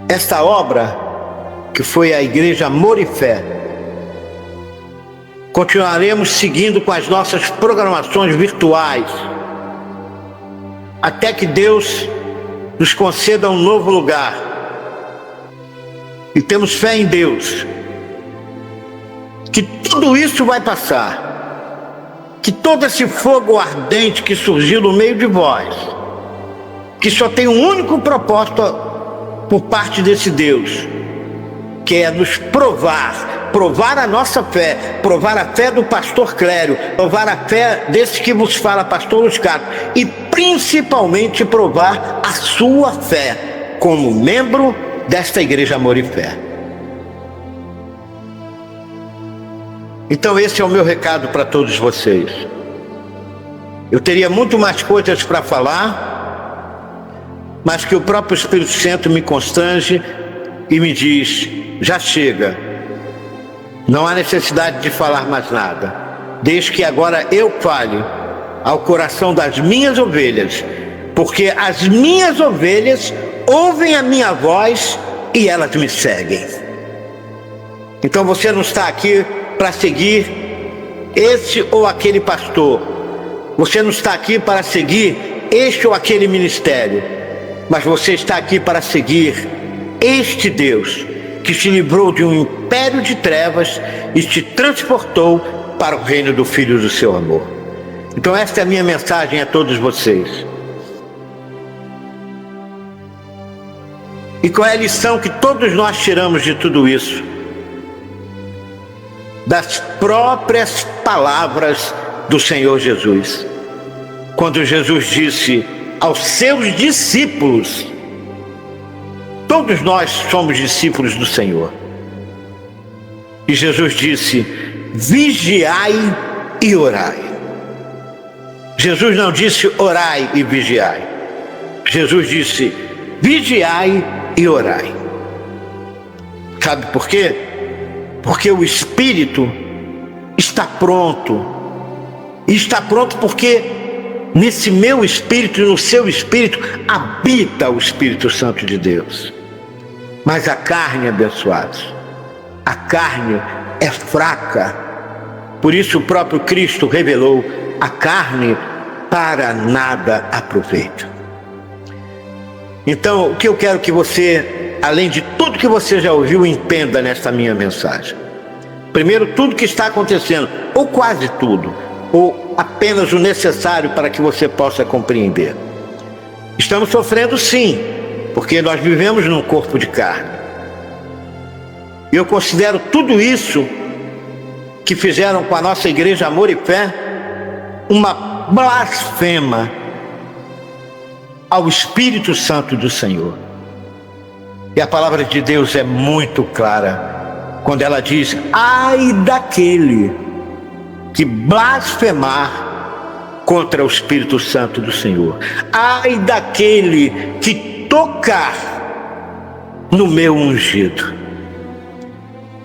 Esta obra, que foi a Igreja Amor e Fé, continuaremos seguindo com as nossas programações virtuais, até que Deus nos conceda um novo lugar. E temos fé em Deus, que tudo isso vai passar, que todo esse fogo ardente que surgiu no meio de vós, que só tem um único propósito por parte desse Deus, que é nos provar a nossa fé, provar a fé do pastor Clério, provar a fé desse que vos fala, pastor Luscato, e principalmente provar a sua fé como membro desta Igreja Amor e Fé. Então esse é o meu recado para todos vocês. Eu teria muito mais coisas para falar, mas que o próprio Espírito Santo me constrange e me diz: já chega, não há necessidade de falar mais nada, desde que agora eu fale ao coração das minhas ovelhas, porque as minhas ovelhas ouvem a minha voz e elas me seguem. Então você não está aqui para seguir esse ou aquele pastor, você não está aqui para seguir este ou aquele ministério, mas você está aqui para seguir este Deus que te livrou de um império de trevas e te transportou para o reino do Filho do seu amor. Então esta é a minha mensagem a todos vocês. E qual é a lição que todos nós tiramos de tudo isso? Das próprias palavras do Senhor Jesus. Quando Jesus disse aos seus discípulos, todos nós somos discípulos do Senhor. E Jesus disse: vigiai e orai. Jesus não disse orai e vigiai. Jesus disse vigiai e orai. Sabe por quê? Porque o Espírito está pronto. E está pronto porque nesse meu espírito e no seu espírito habita o Espírito Santo de Deus. Mas a carne, abençoados, a carne é fraca. Por isso o próprio Cristo revelou: a carne para nada aproveita. Então, o que eu quero que você, além de tudo que você já ouviu, entenda nesta minha mensagem. Primeiro, tudo que está acontecendo, ou quase tudo, ou apenas o necessário para que você possa compreender. Estamos sofrendo sim, porque nós vivemos num corpo de carne. E eu considero tudo isso que fizeram com a nossa igreja Amor e Fé uma blasfema ao Espírito Santo do Senhor. E a palavra de Deus é muito clara quando ela diz: ai daquele que blasfemar contra o Espírito Santo do Senhor. Ai daquele que tocar no meu ungido.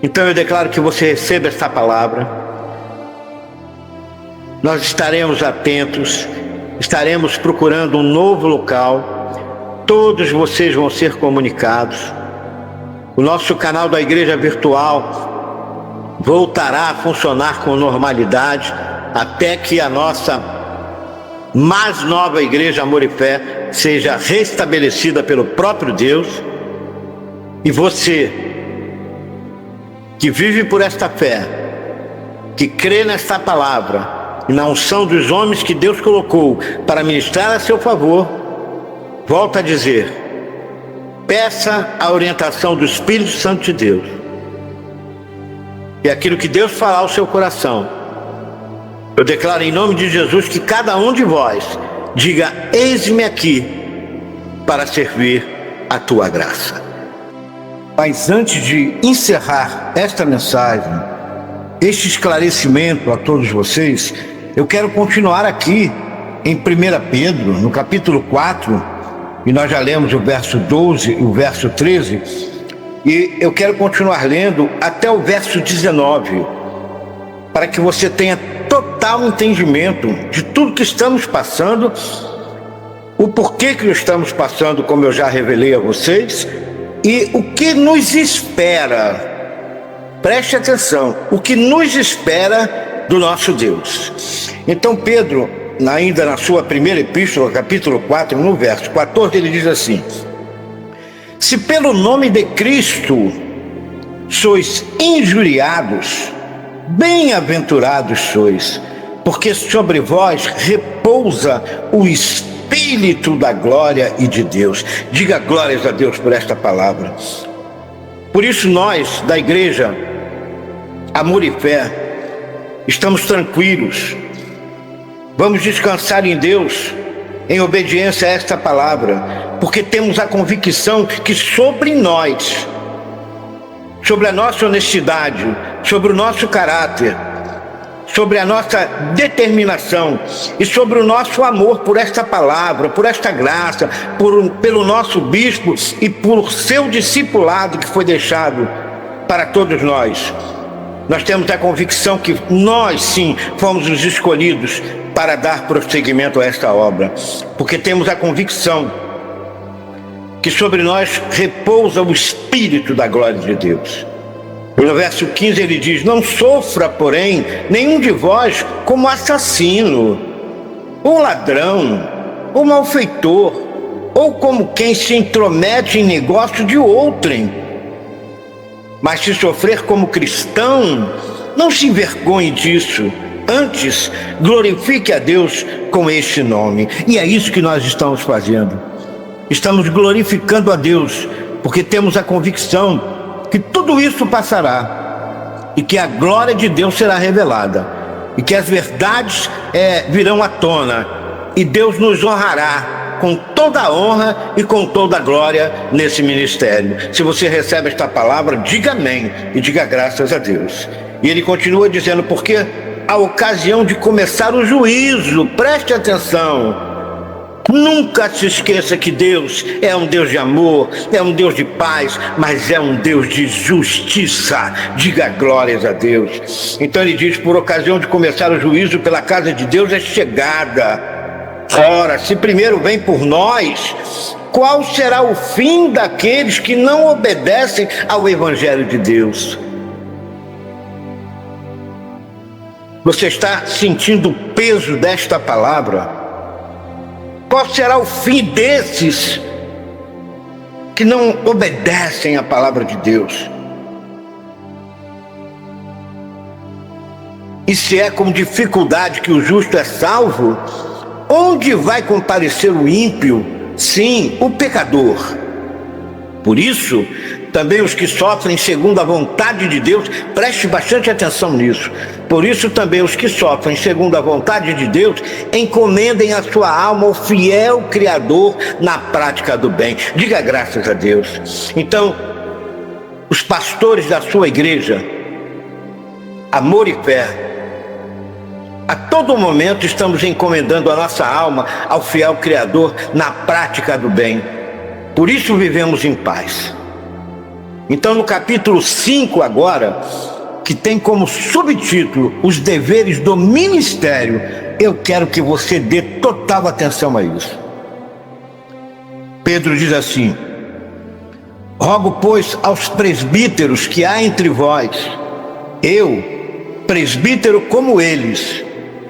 Então eu declaro que você receba esta palavra. Nós estaremos atentos, estaremos procurando um novo local. Todos vocês vão ser comunicados. O nosso canal da Igreja Virtual voltará a funcionar com normalidade até que a nossa mais nova Igreja Amor e Fé seja restabelecida pelo próprio Deus. E você que vive por esta fé, que crê nesta palavra e na unção dos homens que Deus colocou para ministrar a seu favor, volta a dizer: peça a orientação do Espírito Santo de Deus. E aquilo que Deus falar ao seu coração, eu declaro em nome de Jesus que cada um de vós diga: eis-me aqui para servir a tua graça. Mas antes de encerrar esta mensagem, este esclarecimento a todos vocês, eu quero continuar aqui em 1 Pedro, no capítulo 4, e nós já lemos o verso 12 e o verso 13, e eu quero continuar lendo até o verso 19, para que você tenha total entendimento de tudo que estamos passando, o porquê que estamos passando, como eu já revelei a vocês, e o que nos espera. Preste atenção, o que nos espera do nosso Deus. Então Pedro, ainda na sua primeira epístola, capítulo 4, no verso 14, ele diz assim: se pelo nome de Cristo sois injuriados, bem-aventurados sois, porque sobre vós repousa o Espírito da glória e de Deus. Diga glórias a Deus por esta palavra. Por isso nós, da Igreja Amor e Fé, estamos tranquilos. Vamos descansar em Deus, em obediência a esta palavra, porque temos a convicção que sobre nós, sobre a nossa honestidade, sobre o nosso caráter, sobre a nossa determinação e sobre o nosso amor por esta palavra, por esta graça, pelo nosso bispo e por seu discipulado que foi deixado para todos nós. Nós temos a convicção que nós sim fomos os escolhidos para dar prosseguimento a esta obra, porque temos a convicção que sobre nós repousa o Espírito da glória de Deus. No verso 15 ele diz: não sofra, porém, nenhum de vós como assassino, ou ladrão, ou malfeitor, ou como quem se intromete em negócio de outrem. Mas se sofrer como cristão, não se envergonhe disso. Antes, glorifique a Deus com este nome. E é isso que nós estamos fazendo. Estamos glorificando a Deus, porque temos a convicção que tudo isso passará e que a glória de Deus será revelada e que as verdades virão à tona e Deus nos honrará com toda a honra e com toda a glória nesse ministério. Se você recebe esta palavra, diga amém e diga graças a Deus. E ele continua dizendo, porque a ocasião de começar o juízo, preste atenção. Nunca se esqueça que Deus é um Deus de amor, é um Deus de paz, mas é um Deus de justiça. Diga glórias a Deus. Então ele diz, por ocasião de começar o juízo pela casa de Deus é chegada. Ora, se primeiro vem por nós, qual será o fim daqueles que não obedecem ao Evangelho de Deus? Você está sentindo o peso desta palavra? Qual será o fim desses que não obedecem à palavra de Deus? E se é com dificuldade que o justo é salvo, onde vai comparecer o ímpio? Sim, o pecador. Por isso, também os que sofrem segundo a vontade de Deus, preste bastante atenção nisso. Por isso também os que sofrem segundo a vontade de Deus, encomendem a sua alma ao fiel Criador na prática do bem. Diga graças a Deus. Então, os pastores da sua igreja, Amor e Fé, a todo momento estamos encomendando a nossa alma ao fiel Criador na prática do bem. Por isso vivemos em paz. Então no capítulo 5 agora, que tem como subtítulo os deveres do ministério, eu quero que você dê total atenção a isso. Pedro diz assim: rogo, pois, aos presbíteros que há entre vós, eu, presbítero como eles,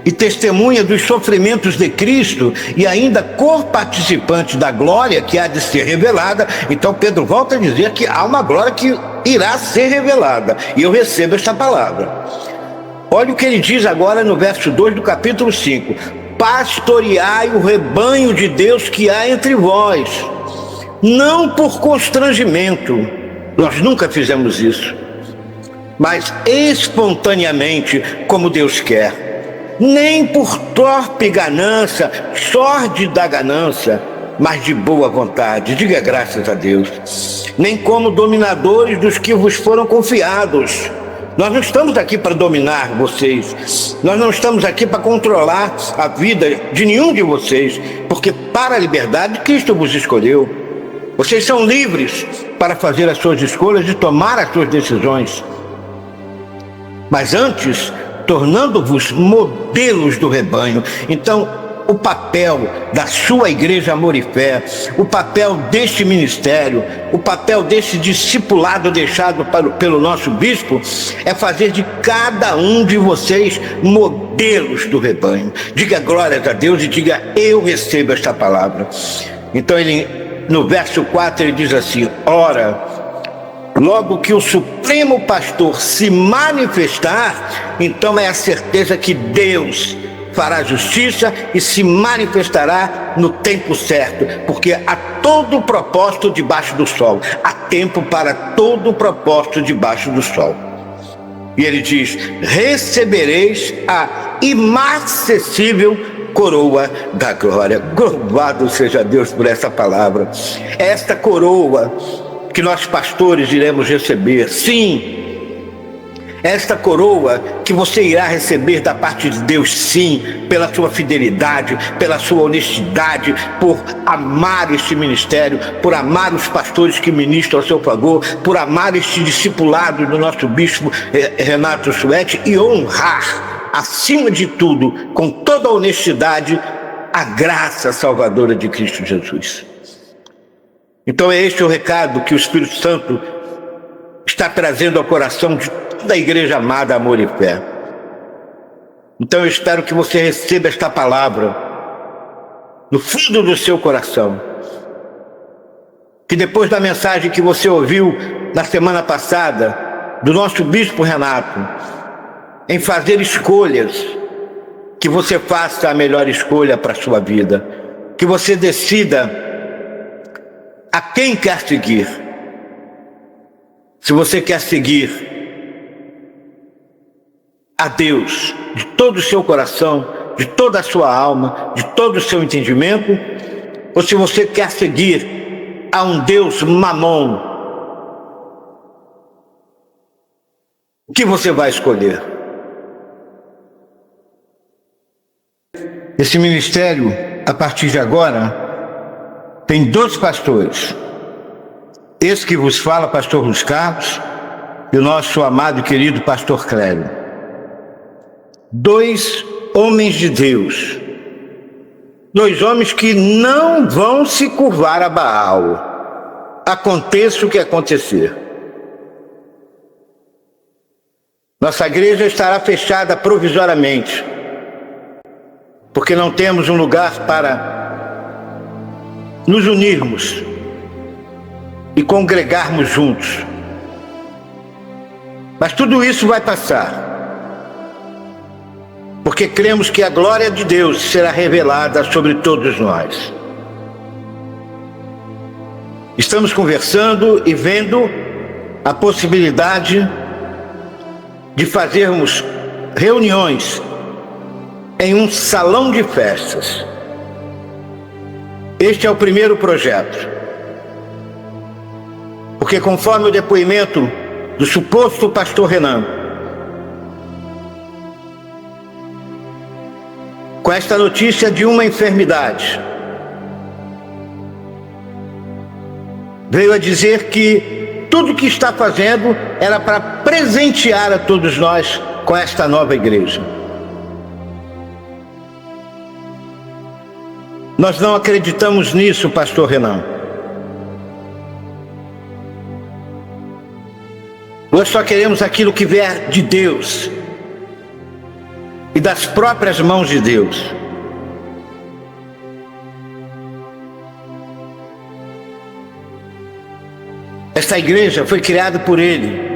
e testemunha dos sofrimentos de Cristo, e ainda co-participante da glória que há de ser revelada. Então Pedro volta a dizer que há uma glória que irá ser revelada, e eu recebo esta palavra. Olha o que ele diz agora no verso 2 do capítulo 5: pastoreai o rebanho de Deus que há entre vós, não por constrangimento, nós nunca fizemos isso, mas espontaneamente, como Deus quer, nem por torpe ganância, sórdida ganância, mas de boa vontade. Diga graças a Deus. Nem como dominadores dos que vos foram confiados. Nós não estamos aqui para dominar vocês. Nós não estamos aqui para controlar a vida de nenhum de vocês, porque para a liberdade Cristo vos escolheu. Vocês são livres para fazer as suas escolhas e tomar as suas decisões. Mas antes, tornando-vos modelos do rebanho. Então, o papel da sua igreja Amor e Fé, o papel deste ministério, o papel desse discipulado deixado pelo nosso bispo, é fazer de cada um de vocês modelos do rebanho. Diga glórias a Deus e diga: eu recebo esta palavra. Então ele, no verso 4, ele diz assim: ora, logo que o Supremo Pastor se manifestar, então é a certeza que Deus fará justiça e se manifestará no tempo certo, porque há todo propósito debaixo do sol, há tempo para todo propósito debaixo do sol. E ele diz: recebereis a inacessível coroa da glória. Louvado seja Deus por essa palavra. É esta coroa que nós pastores iremos receber. Sim, esta coroa que você irá receber da parte de Deus, sim, pela sua fidelidade, pela sua honestidade, por amar este ministério, por amar os pastores que ministram a seu favor, por amar este discipulado do nosso bispo Renato Suete e honrar, acima de tudo, com toda a honestidade, a graça salvadora de Cristo Jesus. Então é este o recado que o Espírito Santo está trazendo ao coração de toda a igreja amada Amor e Fé. Então eu espero que você receba esta palavra no fundo do seu coração, que depois da mensagem que você ouviu na semana passada do nosso bispo Renato, em fazer escolhas, que você faça a melhor escolha para a sua vida, que você decida a quem quer seguir. Se você quer seguir a Deus de todo o seu coração, de toda a sua alma, de todo o seu entendimento, ou se você quer seguir a um Deus mamon, o que você vai escolher? Esse ministério, a partir de agora, tem 2 pastores. Esse que vos fala, pastor Luiz Carlos, e o nosso amado e querido pastor Clélio. 2 homens de Deus. 2 homens que não vão se curvar a Baal, aconteça o que acontecer. Nossa igreja estará fechada provisoriamente, porque não temos um lugar para nos unirmos e congregarmos juntos. Mas tudo isso vai passar, porque cremos que a glória de Deus será revelada sobre todos nós. Estamos conversando e vendo a possibilidade de fazermos reuniões em um salão de festas. Este é o primeiro projeto, porque conforme o depoimento do suposto pastor Renan, com esta notícia de uma enfermidade, veio a dizer que tudo o que está fazendo era para presentear a todos nós com esta nova igreja. Nós não acreditamos nisso, pastor Renan. Nós só queremos aquilo que vier de Deus e das próprias mãos de Deus. Esta igreja foi criada por Ele.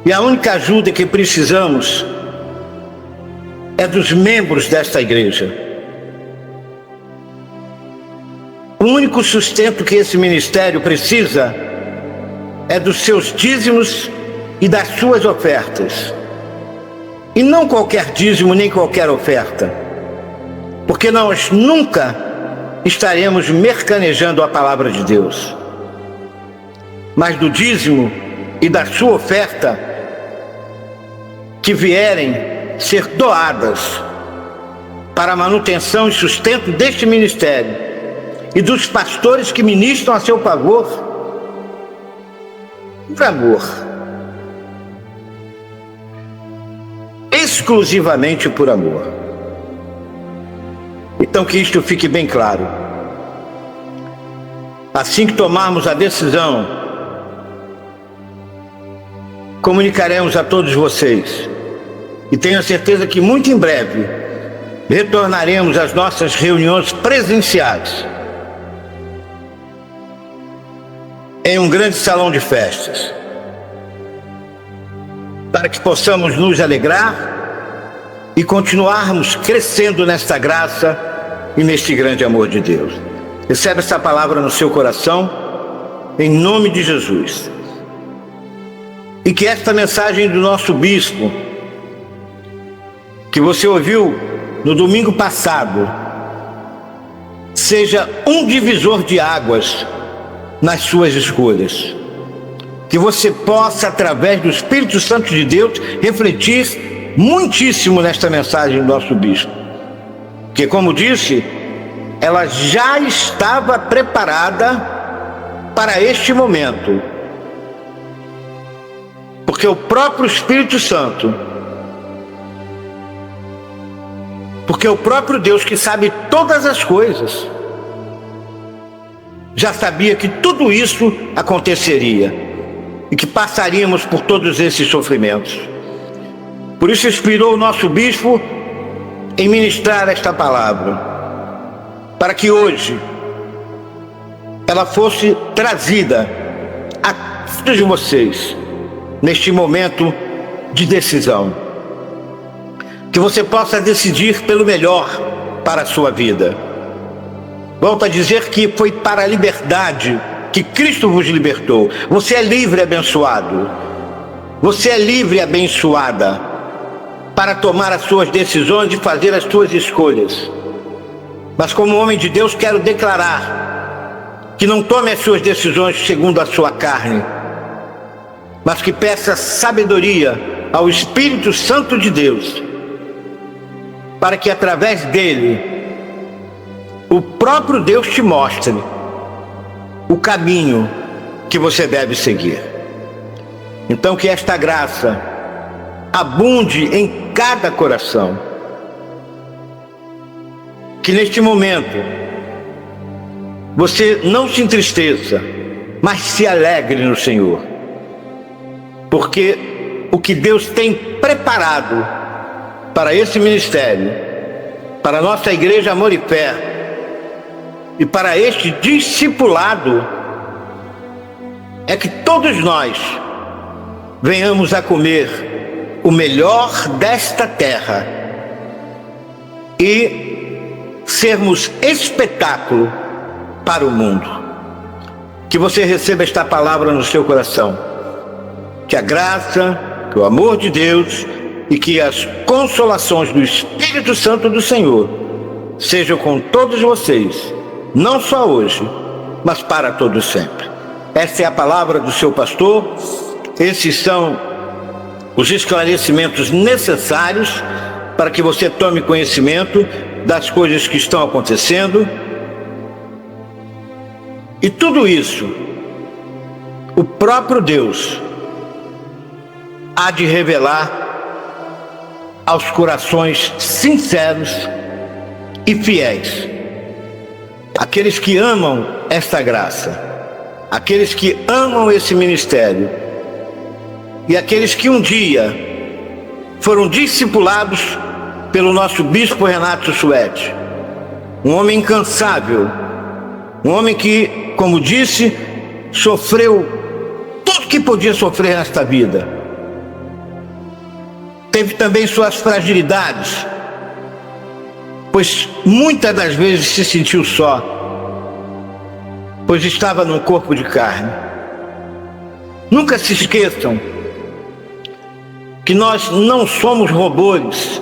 E a única ajuda que precisamos é dos membros desta igreja. O único sustento que esse ministério precisa é dos seus dízimos e das suas ofertas. E não qualquer dízimo nem qualquer oferta, porque nós nunca estaremos mercanejando a palavra de Deus, mas do dízimo e da sua oferta que vierem ser doadas para a manutenção e sustento deste ministério e dos pastores que ministram a seu favor, por amor, exclusivamente por amor. Então que isto fique bem claro. Assim que tomarmos a decisão, comunicaremos a todos vocês. E tenho certeza que muito em breve retornaremos às nossas reuniões presenciais em um grande salão de festas, para que possamos nos alegrar e continuarmos crescendo nesta graça e neste grande amor de Deus. Recebe essa palavra no seu coração, em nome de Jesus. E que esta mensagem do nosso bispo, que você ouviu no domingo passado, seja um divisor de águas nas suas escolhas. Que você possa, através do Espírito Santo de Deus, refletir muitíssimo nesta mensagem do nosso bispo. Que, como disse, ela já estava preparada para este momento. Porque o próprio Espírito Santo, porque o próprio Deus, que sabe todas as coisas, já sabia que tudo isso aconteceria e que passaríamos por todos esses sofrimentos. Por isso inspirou o nosso bispo em ministrar esta palavra, para que hoje ela fosse trazida a todos vocês neste momento de decisão. Que você possa decidir pelo melhor para a sua vida. Volto a dizer que foi para a liberdade que Cristo vos libertou. Você é livre e abençoado. Você é livre e abençoada para tomar as suas decisões e fazer as suas escolhas. Mas como homem de Deus, quero declarar que não tome as suas decisões segundo a sua carne, mas que peça sabedoria ao Espírito Santo de Deus, para que através dele o próprio Deus te mostre o caminho que você deve seguir. Então que esta graça abunde em cada coração, que neste momento você não se entristeça, mas se alegre no Senhor, porque o que Deus tem preparado para esse ministério, para a nossa igreja Amor e Fé e para este discipulado, é que todos nós venhamos a comer o melhor desta terra e sermos espetáculo para o mundo. Que você receba esta palavra no seu coração, que a graça, que o amor de Deus e que as consolações do Espírito Santo do Senhor sejam com todos vocês, não só hoje, mas para todos sempre. Esta é a palavra do seu pastor. Esses são os esclarecimentos necessários para que você tome conhecimento das coisas que estão acontecendo. E tudo isso, o próprio Deus há de revelar aos corações sinceros e fiéis, aqueles que amam esta graça, aqueles que amam esse ministério e aqueles que um dia foram discipulados pelo nosso bispo Renato Suede, um homem incansável, um homem que, como disse, sofreu tudo que podia sofrer nesta vida. Teve também suas fragilidades, pois muitas das vezes se sentiu só, pois estava num corpo de carne. Nunca se esqueçam que nós não somos robôs.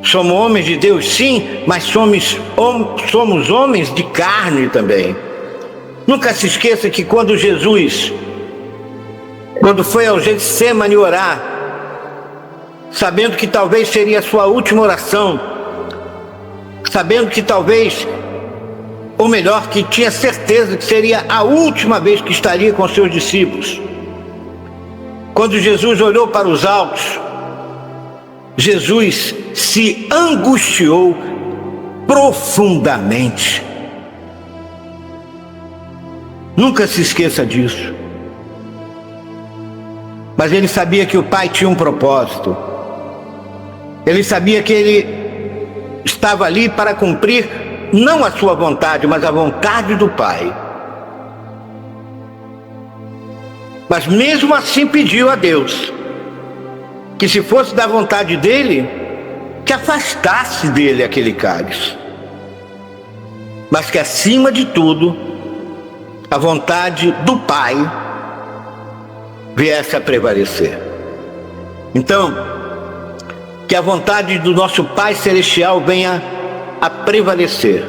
Somos homens de Deus, sim, mas somos homens de carne também. Nunca se esqueça que quando Jesus, quando foi ao Getsemane orar, sabendo que talvez seria a sua última oração, sabendo que talvez, ou melhor, que tinha certeza que seria a última vez que estaria com seus discípulos, quando Jesus olhou para os altos, Jesus se angustiou profundamente. Nunca se esqueça disso. Mas ele sabia que o Pai tinha um propósito. Ele sabia que ele estava ali para cumprir não a sua vontade, mas a vontade do Pai. Mas mesmo assim pediu a Deus que, se fosse da vontade dele, que afastasse dele aquele cálice, mas que acima de tudo a vontade do Pai viesse a prevalecer. Então, que a vontade do nosso Pai Celestial venha a prevalecer,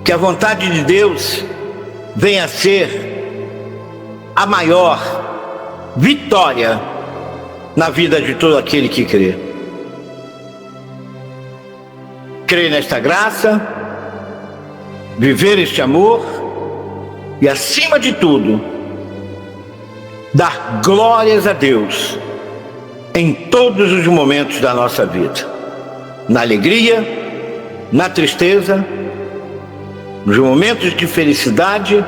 que a vontade de Deus venha a ser a maior vitória na vida de todo aquele que crê. Crer nesta graça, viver este amor e, acima de tudo, dar glórias a Deus em todos os momentos da nossa vida, na alegria, na tristeza, nos momentos de felicidade,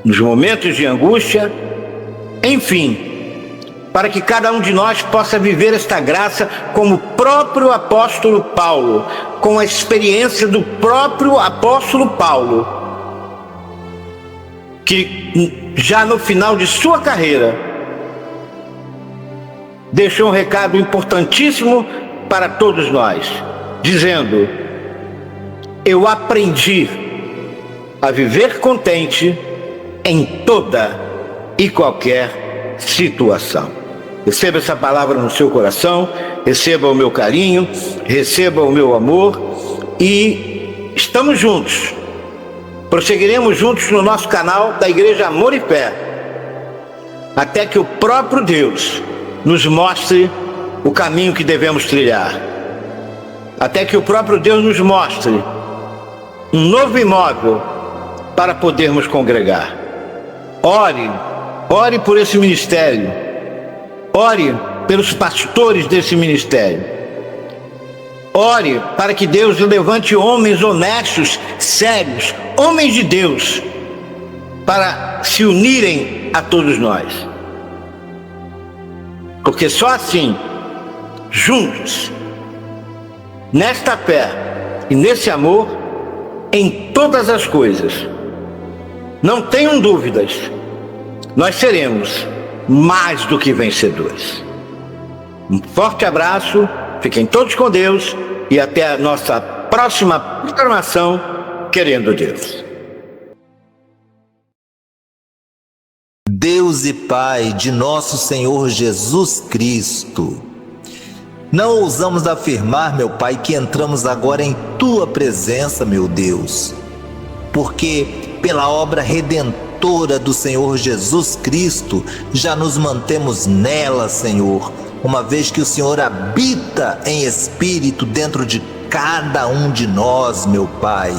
nos momentos de angústia, enfim, para que cada um de nós possa viver esta graça como o próprio apóstolo Paulo, com a experiência do próprio apóstolo Paulo, que já no final de sua carreira, deixou um recado importantíssimo para todos nós, dizendo: eu aprendi a viver contente em toda e qualquer situação. Receba essa palavra no seu coração, receba o meu carinho, receba o meu amor, e estamos juntos. Prosseguiremos juntos no nosso canal da Igreja Amor e Fé, até que o próprio Deus nos mostre o caminho que devemos trilhar, até que o próprio Deus nos mostre um novo imóvel para podermos congregar. Ore por esse ministério, ore pelos pastores desse ministério, ore para que Deus levante homens honestos, sérios, homens de Deus, para se unirem a todos nós. Porque só assim, juntos, nesta fé e nesse amor, em todas as coisas, não tenham dúvidas, nós seremos mais do que vencedores. Um forte abraço, fiquem todos com Deus e até a nossa próxima programação, querendo Deus. Deus e Pai de nosso Senhor Jesus Cristo, não ousamos afirmar, meu Pai, que entramos agora em Tua presença, meu Deus, porque pela obra redentora do Senhor Jesus Cristo, já nos mantemos nela, Senhor, uma vez que o Senhor habita em espírito dentro de cada um de nós, meu Pai.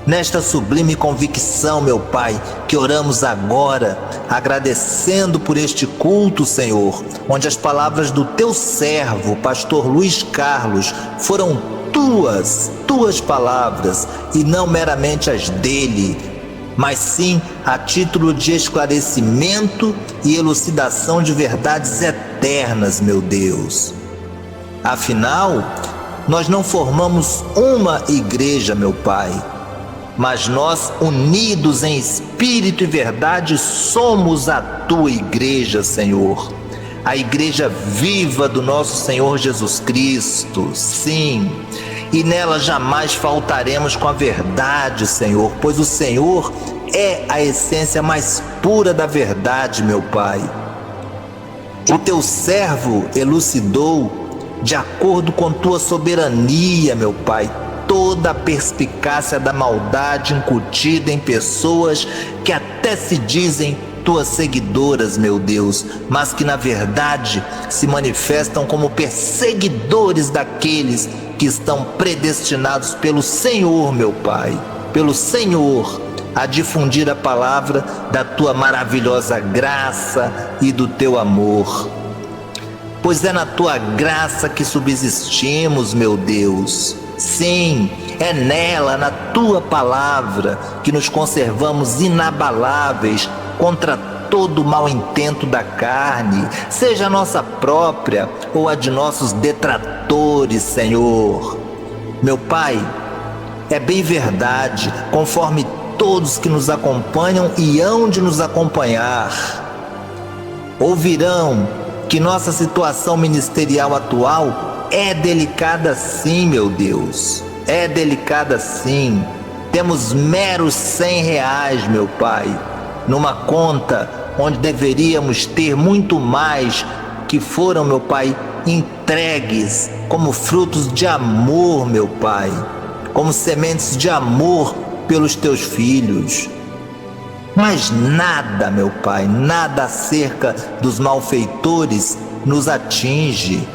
Nesta sublime convicção, meu Pai, que oramos agora, agradecendo por este culto, Senhor, onde as palavras do Teu servo, pastor Luiz Carlos, foram tuas palavras, e não meramente as dele, mas sim a título de esclarecimento e elucidação de verdades eternas, meu Deus. Afinal, nós não formamos uma igreja, meu Pai, mas nós, unidos em espírito e verdade, somos a Tua igreja, Senhor. A igreja viva do nosso Senhor Jesus Cristo, sim. E nela jamais faltaremos com a verdade, Senhor, pois o Senhor é a essência mais pura da verdade, meu Pai. O Teu servo elucidou, de acordo com Tua soberania, meu Pai, toda a perspicácia da maldade incutida em pessoas que até se dizem Tuas seguidoras, meu Deus, mas que na verdade se manifestam como perseguidores daqueles que estão predestinados pelo Senhor, meu Pai, pelo Senhor, a difundir a palavra da Tua maravilhosa graça e do Teu amor. Pois é na Tua graça que subsistimos, meu Deus. Sim, é nela, na Tua palavra, que nos conservamos inabaláveis contra todo mau intento da carne, seja a nossa própria ou a de nossos detratores, Senhor. Meu Pai, é bem verdade, conforme todos que nos acompanham e hão de nos acompanhar ouvirão que nossa situação ministerial atual é delicada sim, meu Deus, é delicada sim. Temos meros R$100, meu Pai, numa conta onde deveríamos ter muito mais, que foram, meu Pai, entregues como frutos de amor, meu Pai, como sementes de amor pelos Teus filhos. Mas nada, meu Pai, nada acerca dos malfeitores nos atinge,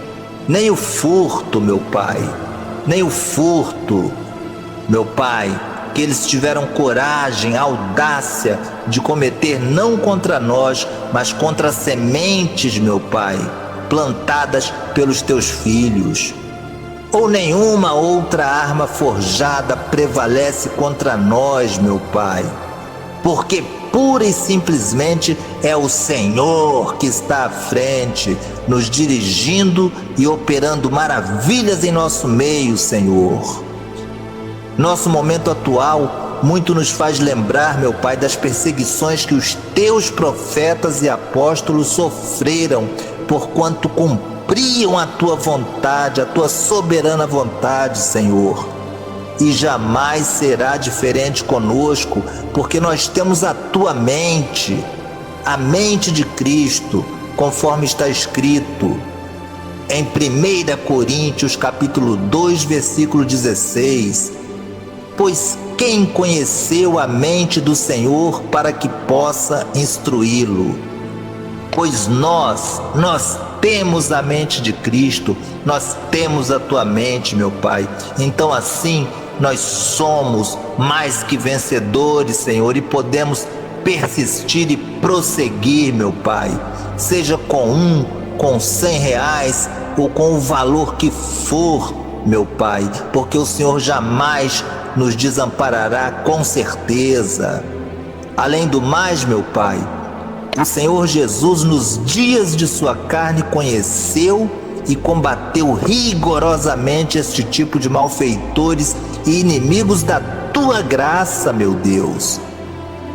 nem o furto, meu Pai, nem o furto, meu Pai, que eles tiveram coragem, audácia de cometer não contra nós, mas contra sementes, meu Pai, plantadas pelos Teus filhos. Ou nenhuma outra arma forjada prevalece contra nós, meu Pai, porque pura e simplesmente é o Senhor que está à frente, nos dirigindo e operando maravilhas em nosso meio, Senhor. Nosso momento atual muito nos faz lembrar, meu Pai, das perseguições que os teus profetas e apóstolos sofreram, porquanto cumpriam a tua vontade, a tua soberana vontade, Senhor. E jamais será diferente conosco, porque nós temos a tua mente, a mente de Cristo, conforme está escrito em 1 Coríntios capítulo 2, versículo 16. Pois quem conheceu a mente do Senhor para que possa instruí-lo? Pois nós temos a mente de Cristo, nós temos a tua mente, meu Pai. Então assim, nós somos mais que vencedores, Senhor, e podemos persistir e prosseguir, meu Pai, seja com 100 reais ou com o valor que for, meu Pai, porque o Senhor jamais nos desamparará, com certeza. Além do mais, meu Pai, o Senhor Jesus nos dias de sua carne conheceu e combateu rigorosamente este tipo de malfeitores e inimigos da tua graça, meu Deus.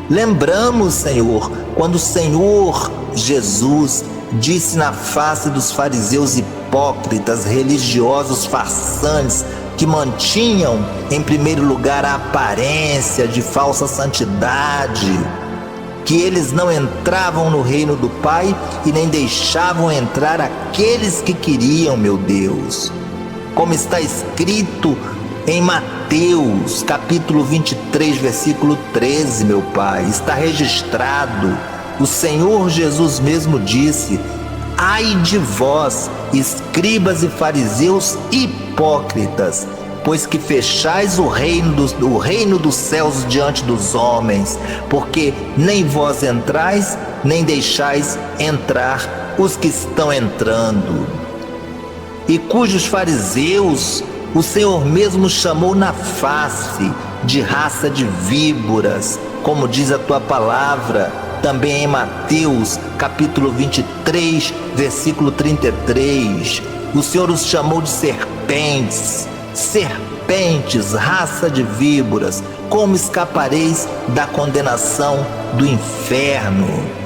Lembramos, Senhor, quando o Senhor Jesus disse na face dos fariseus hipócritas, religiosos farsantes, que mantinham em primeiro lugar a aparência de falsa santidade, que eles não entravam no reino do Pai e nem deixavam entrar aqueles que queriam, meu Deus. Como está escrito em Mateus, capítulo 23, versículo 13, meu Pai, está registrado. O Senhor Jesus mesmo disse: ai de vós, escribas e fariseus hipócritas, pois que fechais o reino dos céus diante dos homens, porque nem vós entrais, nem deixais entrar os que estão entrando. E cujos fariseus o Senhor mesmo chamou na face de raça de víboras, como diz a tua palavra, também em Mateus, capítulo 23, versículo 33. O Senhor os chamou de serpentes, raça de víboras. Como escapareis da condenação do inferno?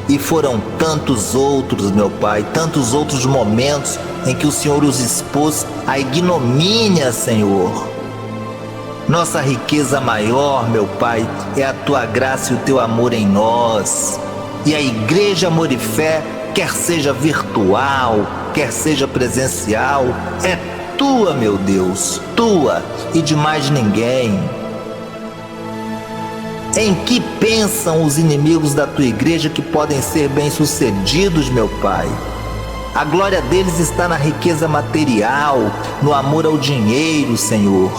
E foram tantos outros, meu Pai, tantos outros momentos em que o Senhor os expôs à ignomínia, Senhor. Nossa riqueza maior, meu Pai, é a tua graça e o teu amor em nós. E a Igreja Amor e Fé, quer seja virtual, quer seja presencial, é tua, meu Deus, tua e de mais ninguém. Em que pensam os inimigos da tua igreja que podem ser bem-sucedidos, meu Pai? A glória deles está na riqueza material, no amor ao dinheiro, Senhor.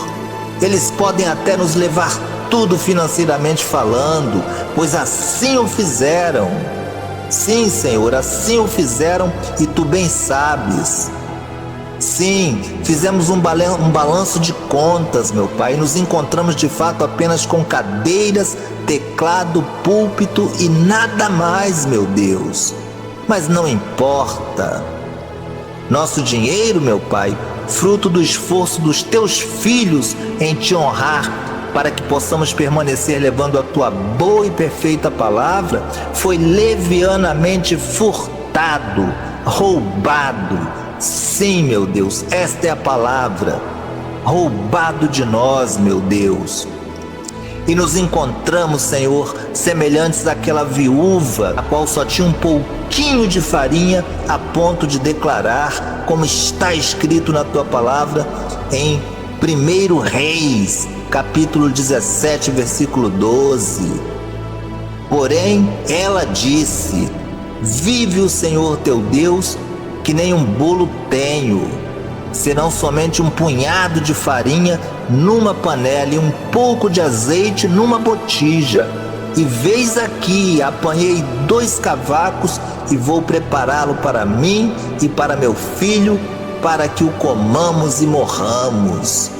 Eles podem até nos levar tudo financeiramente falando, pois assim o fizeram. Sim, Senhor, assim o fizeram e tu bem sabes. Sim, fizemos um balanço de contas, meu Pai, e nos encontramos de fato apenas com cadeiras, teclado, púlpito e nada mais, meu Deus. Mas não importa. Nosso dinheiro, meu Pai, fruto do esforço dos teus filhos em te honrar, para que possamos permanecer levando a tua boa e perfeita palavra, foi levianamente furtado, roubado. Sim, meu Deus, esta é a palavra, roubado de nós, meu Deus. E nos encontramos, Senhor, semelhantes àquela viúva, a qual só tinha um pouquinho de farinha, a ponto de declarar, como está escrito na tua palavra, em 1 Reis, capítulo 17, versículo 12. Porém, ela disse: vive o Senhor teu Deus, que nem um bolo tenho, senão somente um punhado de farinha numa panela e um pouco de azeite numa botija. E veis aqui, apanhei 2 cavacos e vou prepará-lo para mim e para meu filho, para que o comamos e morramos.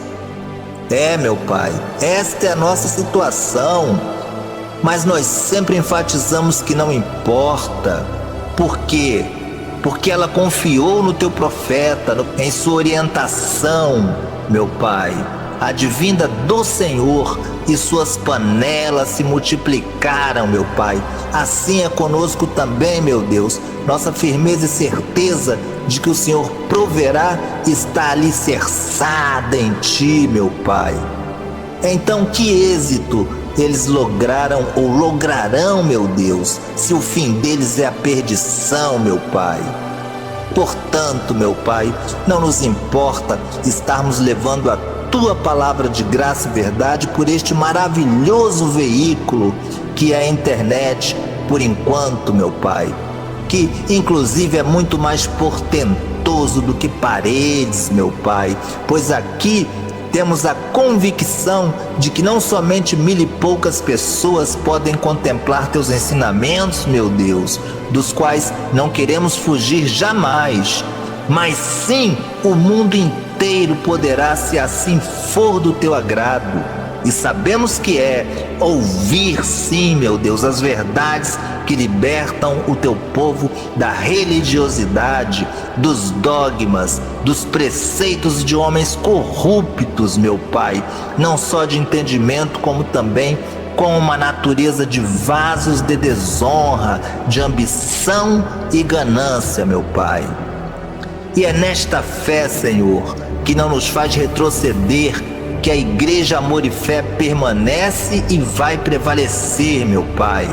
É, meu Pai, esta é a nossa situação, mas nós sempre enfatizamos que não importa. Por quê? Porque ela confiou no teu profeta, em sua orientação, meu Pai. advinda do Senhor, e suas panelas se multiplicaram, meu Pai. Assim é conosco também, meu Deus. Nossa firmeza e certeza de que o Senhor proverá está alicerçada em Ti, meu Pai. Então, que êxito eles lograram ou lograrão, meu Deus, se o fim deles é a perdição, meu Pai? Portanto, meu Pai, não nos importa estarmos levando a Tua palavra de graça e verdade por este maravilhoso veículo que é a internet, por enquanto, meu Pai, que inclusive é muito mais portentoso do que paredes, meu Pai, pois aqui temos a convicção de que não somente 1000 e poucas pessoas podem contemplar Teus ensinamentos, meu Deus, dos quais não queremos fugir jamais, mas sim o mundo inteiro poderá, se assim for do Teu agrado. E sabemos que é ouvir, sim, meu Deus, as verdades que libertam o Teu povo da religiosidade, dos dogmas, dos preceitos de homens corruptos, meu Pai, não só de entendimento, como também com uma natureza de vasos de desonra, de ambição e ganância, meu Pai. E é nesta fé, Senhor, que não nos faz retroceder, que a Igreja Amor e Fé permanece e vai prevalecer, meu Pai.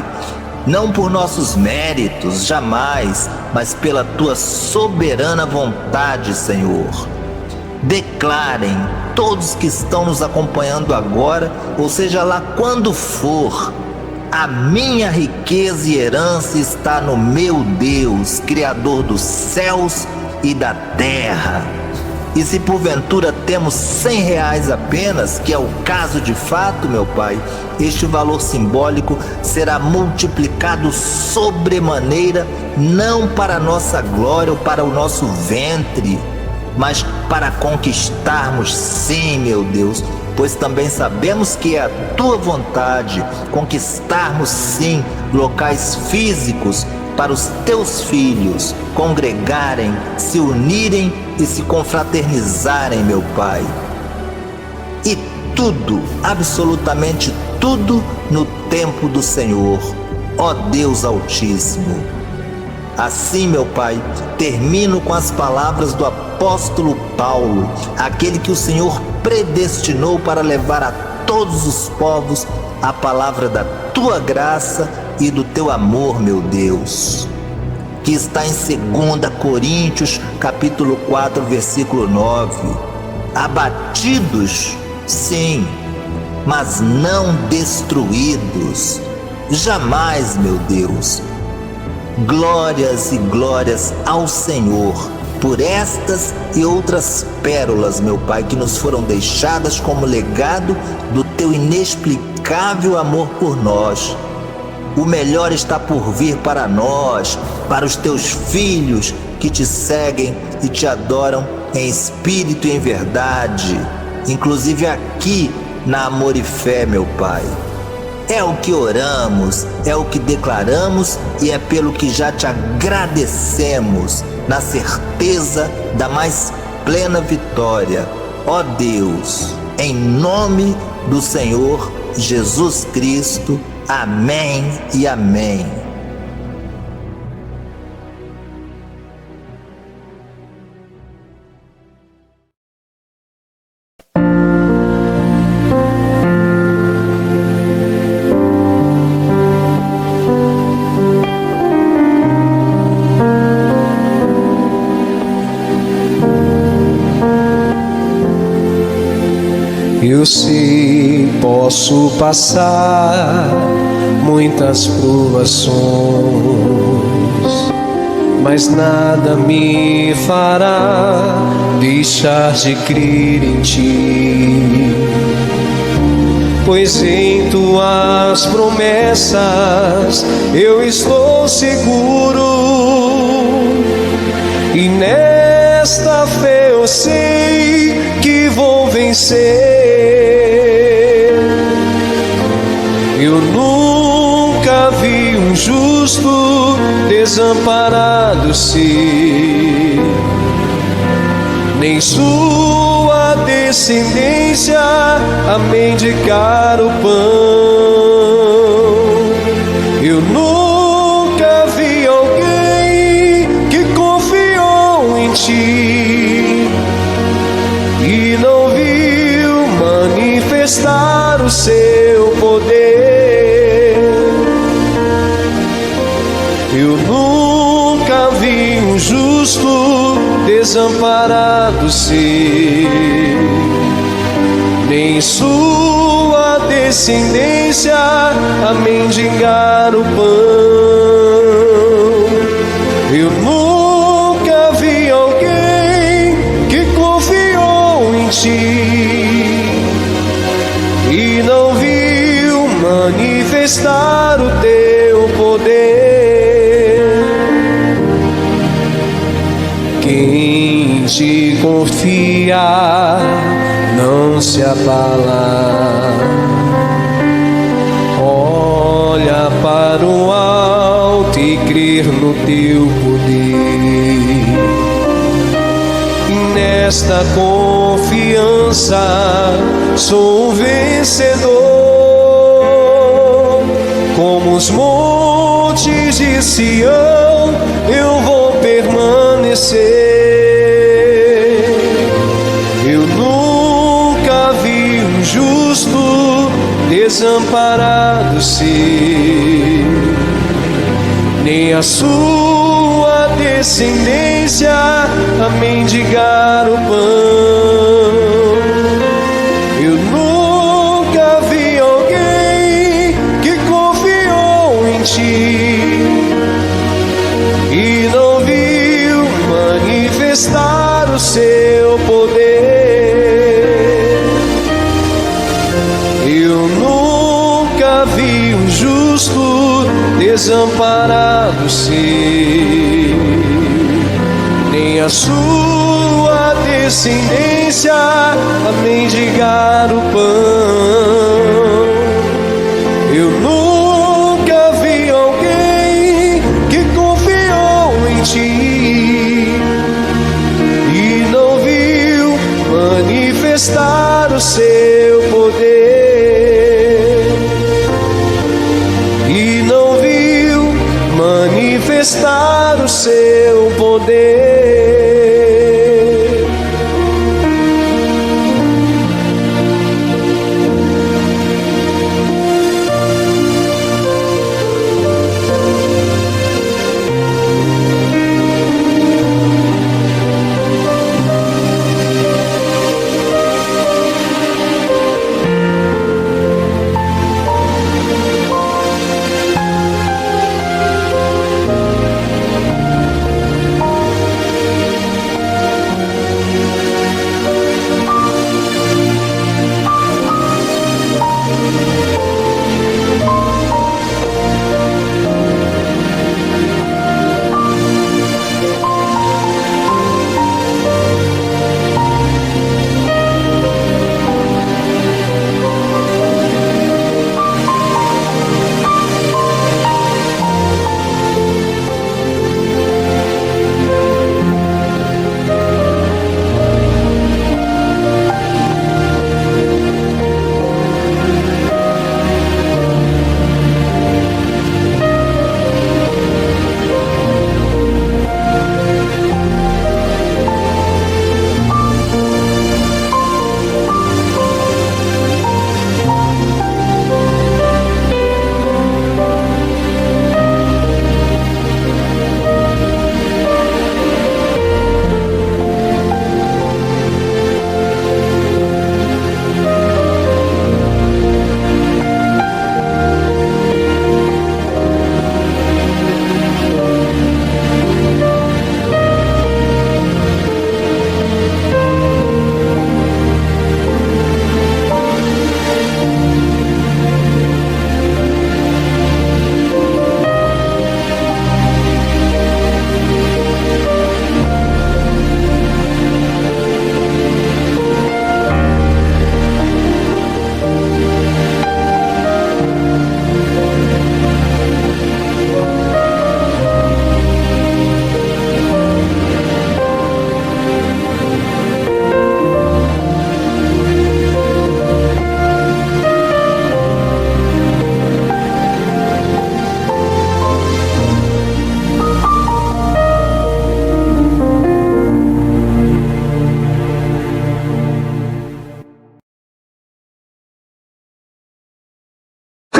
Não por nossos méritos, jamais, mas pela Tua soberana vontade, Senhor. Declarem, todos que estão nos acompanhando agora, ou seja lá quando for, a minha riqueza e herança está no meu Deus, Criador dos céus e da terra. E se porventura temos R$100 apenas, que é o caso de fato, meu Pai, este valor simbólico será multiplicado sobremaneira, não para a nossa glória ou para o nosso ventre, mas para conquistarmos, sim, meu Deus, pois também sabemos que é a Tua vontade conquistarmos, sim, locais físicos para os Teus filhos congregarem, se unirem e se confraternizarem, meu Pai. E tudo, absolutamente tudo, no tempo do Senhor, ó Deus Altíssimo. Assim, meu Pai, termino com as palavras do apóstolo Paulo, aquele que o Senhor predestinou para levar a todos os povos a palavra da Tua graça e do Teu amor, meu Deus, que está em 2 Coríntios, capítulo 4, versículo 9. Abatidos, sim, mas não destruídos, jamais, meu Deus. Glórias e glórias ao Senhor por estas e outras pérolas, meu Pai, que nos foram deixadas como legado do Teu inexplicável amor por nós. O melhor está por vir para nós, para os Teus filhos que Te seguem e Te adoram em espírito e em verdade, inclusive aqui na Amor e Fé, meu Pai. É o que oramos, é o que declaramos e é pelo que já Te agradecemos, na certeza da mais plena vitória. Ó Deus, em nome do Senhor Jesus Cristo, amém e amém. Eu sei, posso passar muitas provações, mas nada me fará deixar de crer em Ti, pois em Tuas promessas eu estou seguro, e nesta fé eu sei que vou vencer. Eu nunca vi um justo desamparado ser, nem sua descendência a mendigar o pão. Eu nunca vi alguém que confiou em ti e não viu manifestar o seu poder. Eu nunca vi um justo desamparado ser, nem sua descendência a mendigar o pão. Eu nunca vi alguém que confiou em ti e não viu manifestar o teu poder. Quem te confia não se abala, olha para o alto e crer no teu poder. E nesta confiança sou um vencedor, como os montes de Sião eu vou permanecer. Eu nunca vi um justo desamparado ser, nem a sua descendência a mendigar o pão. Eu nunca vi alguém que confiou em ti e não viu manifestar o seu poder. Eu nunca vi um justo desamparado ser, nem a sua descendência a mendigar o pão. Eu nunca vi alguém que confiou em ti e não viu manifestar o seu poder, e não viu manifestar o seu poder.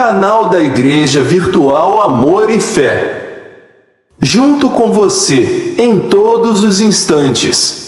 canal da Igreja Virtual Amor e Fé. Junto com você, em todos os instantes.